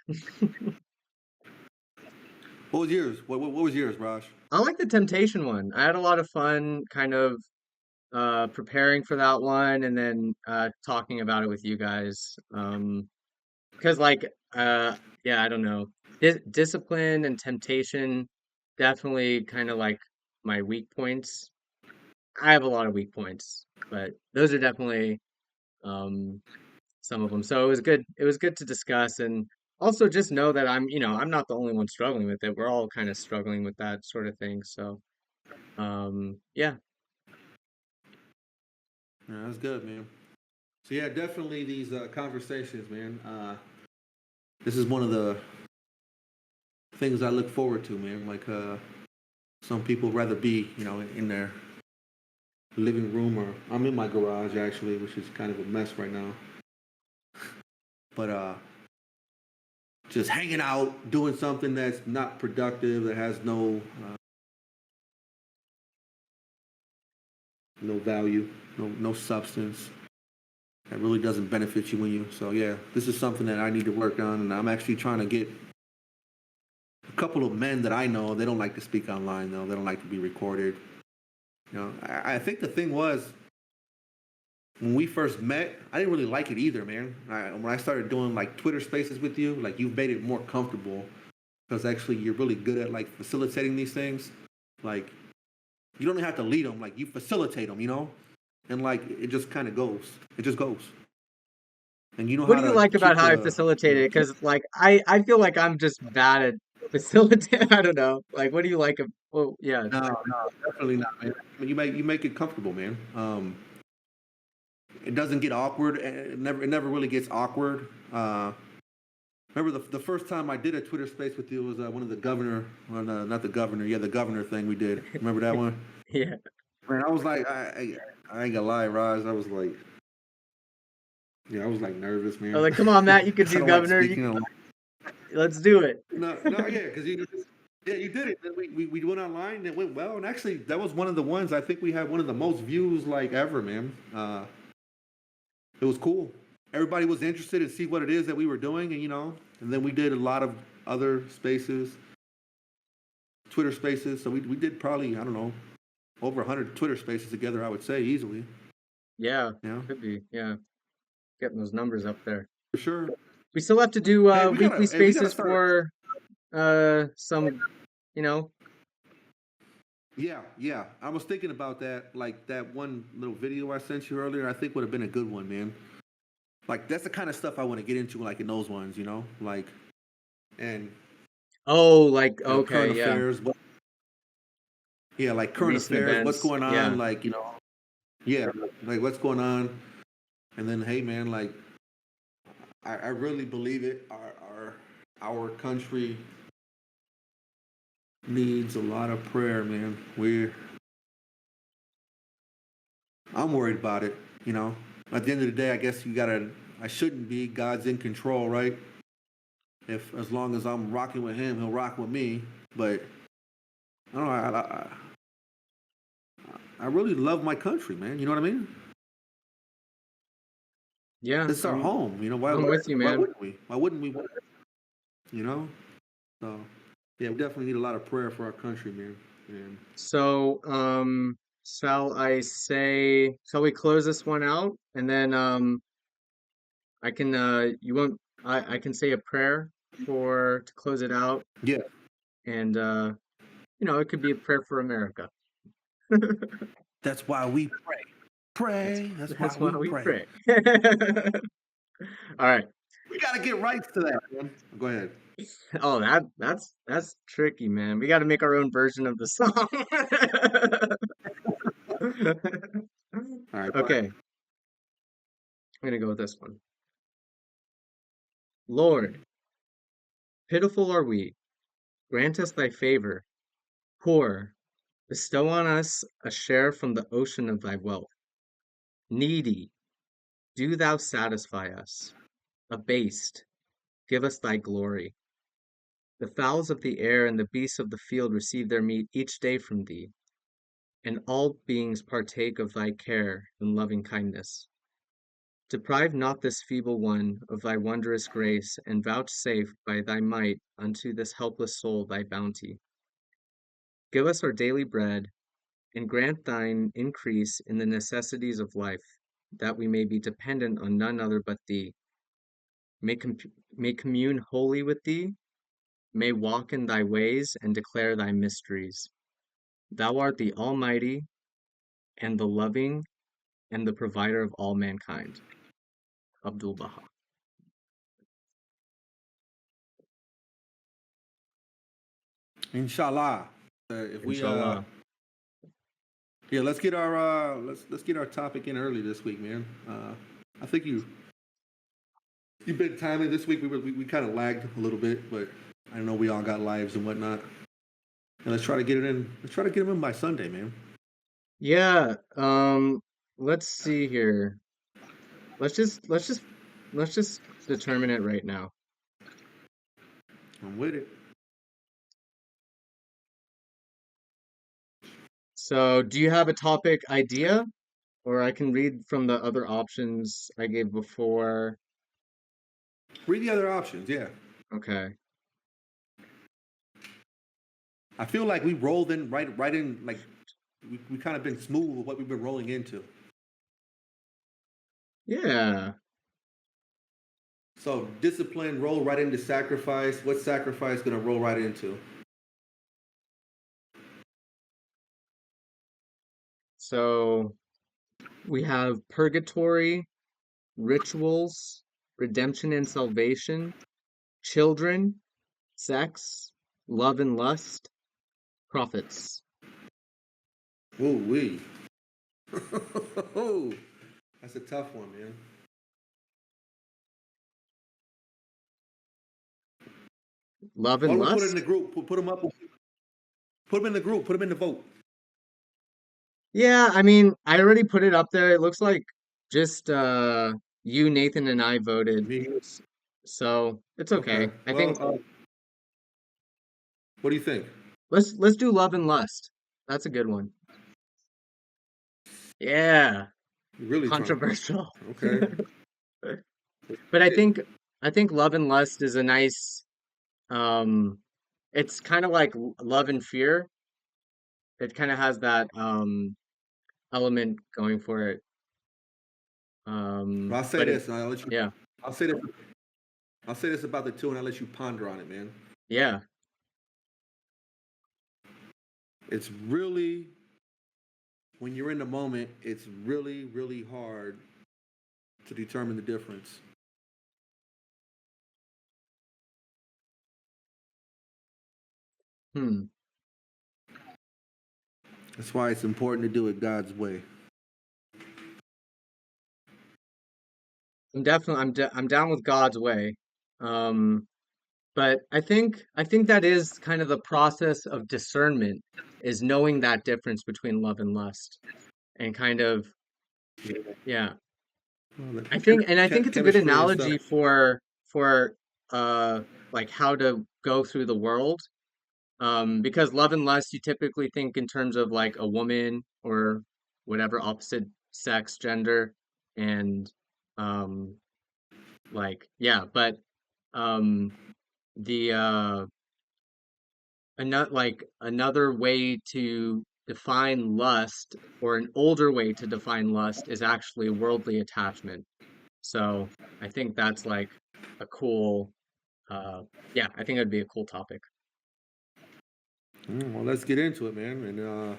Speaker 2: What was yours? What was yours, Raj?
Speaker 1: I like the temptation one. I had a lot of fun kind of preparing for that one and then talking about it with you guys. Because like yeah, I don't know. Discipline and temptation definitely kind of like my weak points. I have a lot of weak points, but those are definitely um some of them. So it was good to discuss and also just know that I'm not the only one struggling with it. We're all kind of struggling with that sort of thing. So yeah.
Speaker 2: Yeah, that's good, man. So yeah, definitely these conversations, man. This is one of the things I look forward to, man. Like some people rather be, in their living room, or I'm in my garage actually, which is kind of a mess right now. But just hanging out, doing something that's not productive, that has no value, no substance, that really doesn't benefit you when you. So yeah, this is something that I need to work on, and I'm actually trying to get a couple of men that I know. They don't like to speak online though. They don't like to be recorded. I think the thing was when we first met, I didn't really like it either, man. When I started doing like Twitter Spaces with you, like you've made it more comfortable because actually you're really good at like facilitating these things. Like you don't have to lead them, like you facilitate them, and like it just kind of goes. It just goes, and you know
Speaker 1: What
Speaker 2: how
Speaker 1: do you
Speaker 2: to
Speaker 1: like about
Speaker 2: keep
Speaker 1: how I
Speaker 2: the
Speaker 1: facilitate it? Because like I feel like I'm just bad at facilitate. I don't know. Like what do you like? Well, yeah,
Speaker 2: no, definitely not, man. You make it comfortable, man. It doesn't get awkward. It never really gets awkward. Remember the first time I did a Twitter space with you was one of the governor, well, no, not the governor, yeah, the governor thing we did. Remember that one?
Speaker 1: yeah.
Speaker 2: Man, I was like, I ain't gonna lie, Raj. I was like, yeah, I was like nervous,
Speaker 1: I was
Speaker 2: man.
Speaker 1: like, come on, Matt, you could
Speaker 2: I
Speaker 1: do
Speaker 2: don't like
Speaker 1: governor. You
Speaker 2: speaking.
Speaker 1: let's do it.
Speaker 2: No, no, yeah, because yeah, you did it. Then we went online and it went well. And actually, that was one of the ones I think we had one of the most views like ever, man. It was cool. Everybody was interested to see what it is that we were doing, and then we did a lot of other spaces, Twitter spaces. So we did probably, I don't know, over 100 Twitter spaces together, I would say, easily.
Speaker 1: Yeah,
Speaker 2: Yeah,
Speaker 1: could be. Yeah, getting those numbers up there.
Speaker 2: for sure.
Speaker 1: We still have to do
Speaker 2: Hey,
Speaker 1: weekly
Speaker 2: we gotta
Speaker 1: spaces
Speaker 2: start.
Speaker 1: for some, you know,
Speaker 2: Yeah, yeah. I was thinking about that. Like that one little video I sent you earlier, I think would have been a good one, man. Like that's the kind of stuff I want to get into, like in those ones, like and
Speaker 1: Oh, like
Speaker 2: current
Speaker 1: okay, yeah.
Speaker 2: affairs. Yeah, like current
Speaker 1: Recent
Speaker 2: affairs. What's
Speaker 1: events.
Speaker 2: going on?
Speaker 1: Yeah.
Speaker 2: Like yeah, like what's going on? And then hey, man, like I really believe it. Our country needs a lot of prayer, man. I'm worried about it. You know, at the end of the day, I guess you gotta. I shouldn't be. God's in control, right? If as long as I'm rocking with Him, He'll rock with me. But I don't know. I really love my country, man. You know what I mean?
Speaker 1: Yeah,
Speaker 2: It's our home. You know why?
Speaker 1: I'm
Speaker 2: Why,
Speaker 1: with you,
Speaker 2: why
Speaker 1: man.
Speaker 2: wouldn't we? Why wouldn't we? You know? So yeah, we definitely need a lot of prayer for our country, man. And
Speaker 1: So, shall we close this one out? And then I can you won't I can say a prayer for to close it out,
Speaker 2: yeah,
Speaker 1: and it could be a prayer for America.
Speaker 2: that's why we pray.
Speaker 1: That's
Speaker 2: Pray. That's why
Speaker 1: that's why
Speaker 2: we
Speaker 1: we
Speaker 2: pray.
Speaker 1: pray. All right.
Speaker 2: We gotta get rights to that, man. Go ahead.
Speaker 1: Oh, that's tricky, man. We got to make our own version of the song.
Speaker 2: All right, bye.
Speaker 1: Okay, I'm gonna go with this one. Lord, pitiful are we. Grant us thy favor. Poor, bestow on us a share from the ocean of thy wealth. Needy, do thou satisfy us. Abased, give us thy glory. The fowls of the air and the beasts of the field receive their meat each day from thee, and all beings partake of thy care and loving kindness. Deprive not this feeble one of thy wondrous grace, and vouchsafe by thy might unto this helpless soul thy bounty. Give us our daily bread, and grant thine increase in the necessities of life, that we may be dependent on none other but thee. May, com- may commune wholly with thee, may walk in thy ways and declare thy mysteries. Thou art the Almighty, and the loving, and the provider of all mankind. Abdul Baha.
Speaker 2: Inshallah. If we
Speaker 1: Inshallah.
Speaker 2: yeah, let's get our let's get our topic in early this week, man. I think you've been timely this week. We kind of lagged a little bit, but I know we all got lives and whatnot. And let's try to get it in. Let's try to get them in by Sunday, man.
Speaker 1: Yeah, let's see here. Let's just let's just let's just determine it right now.
Speaker 2: I'm with it.
Speaker 1: So, do you have a topic idea? Or I can read from the other options I gave before.
Speaker 2: Read the other options. Yeah,
Speaker 1: Okay.
Speaker 2: I feel like we rolled in right in like we kind of been smooth with what we've been rolling into.
Speaker 1: Yeah.
Speaker 2: So discipline roll right into sacrifice. What's sacrifice gonna roll right into?
Speaker 1: So we have purgatory, rituals, redemption and salvation, children, sex, love and lust, prophets.
Speaker 2: Ooh wee. That's a tough one, man.
Speaker 1: Love
Speaker 2: Why
Speaker 1: and
Speaker 2: don't we put it in the
Speaker 1: lust?
Speaker 2: group? Put them up. Put them in the group. Put them in the vote.
Speaker 1: Yeah, I mean, I already put it up there. It looks like just you, Nathan, and I voted.
Speaker 2: Me.
Speaker 1: S- So it's
Speaker 2: Okay.
Speaker 1: okay. I
Speaker 2: Well,
Speaker 1: think
Speaker 2: what do you think?
Speaker 1: let's do love and lust. That's a good one. Yeah,
Speaker 2: You really trying?
Speaker 1: controversial.
Speaker 2: Okay.
Speaker 1: But I
Speaker 2: Yeah.
Speaker 1: think love and lust is a nice um it's kind of like love and fear. It kind of has that element going for it.
Speaker 2: Well, I'll say
Speaker 1: But it
Speaker 2: this, and I'll let you.
Speaker 1: yeah.
Speaker 2: I'll say this. I'll say this about the two, and I'll let you ponder on it, man.
Speaker 1: Yeah.
Speaker 2: it's really, when you're in the moment, it's really, really hard to determine the difference.
Speaker 1: Hmm.
Speaker 2: That's why it's important to do it God's way.
Speaker 1: I'm down with God's way. Um, but I think that is kind of the process of discernment is knowing that difference between love and lust and kind of yeah.
Speaker 2: Well,
Speaker 1: I think it's a good
Speaker 2: chemistry and stuff.
Speaker 1: analogy for uh like how to go through the world. Because love and lust you typically think in terms of like a woman or whatever opposite sex gender and um like yeah, but um the another way to define lust or an older way to define lust is actually worldly attachment. So I think that's like a cool uh yeah, I think it'd be a cool topic.
Speaker 2: Well, let's get into it, man. And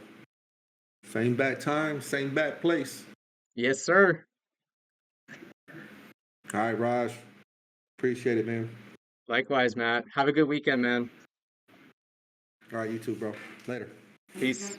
Speaker 2: same bat time, same bat place.
Speaker 1: Yes, sir.
Speaker 2: All right, Raj. Appreciate it, man.
Speaker 1: Likewise, Matt. Have a good weekend, man.
Speaker 2: All right, you too, bro. Later.
Speaker 1: Peace.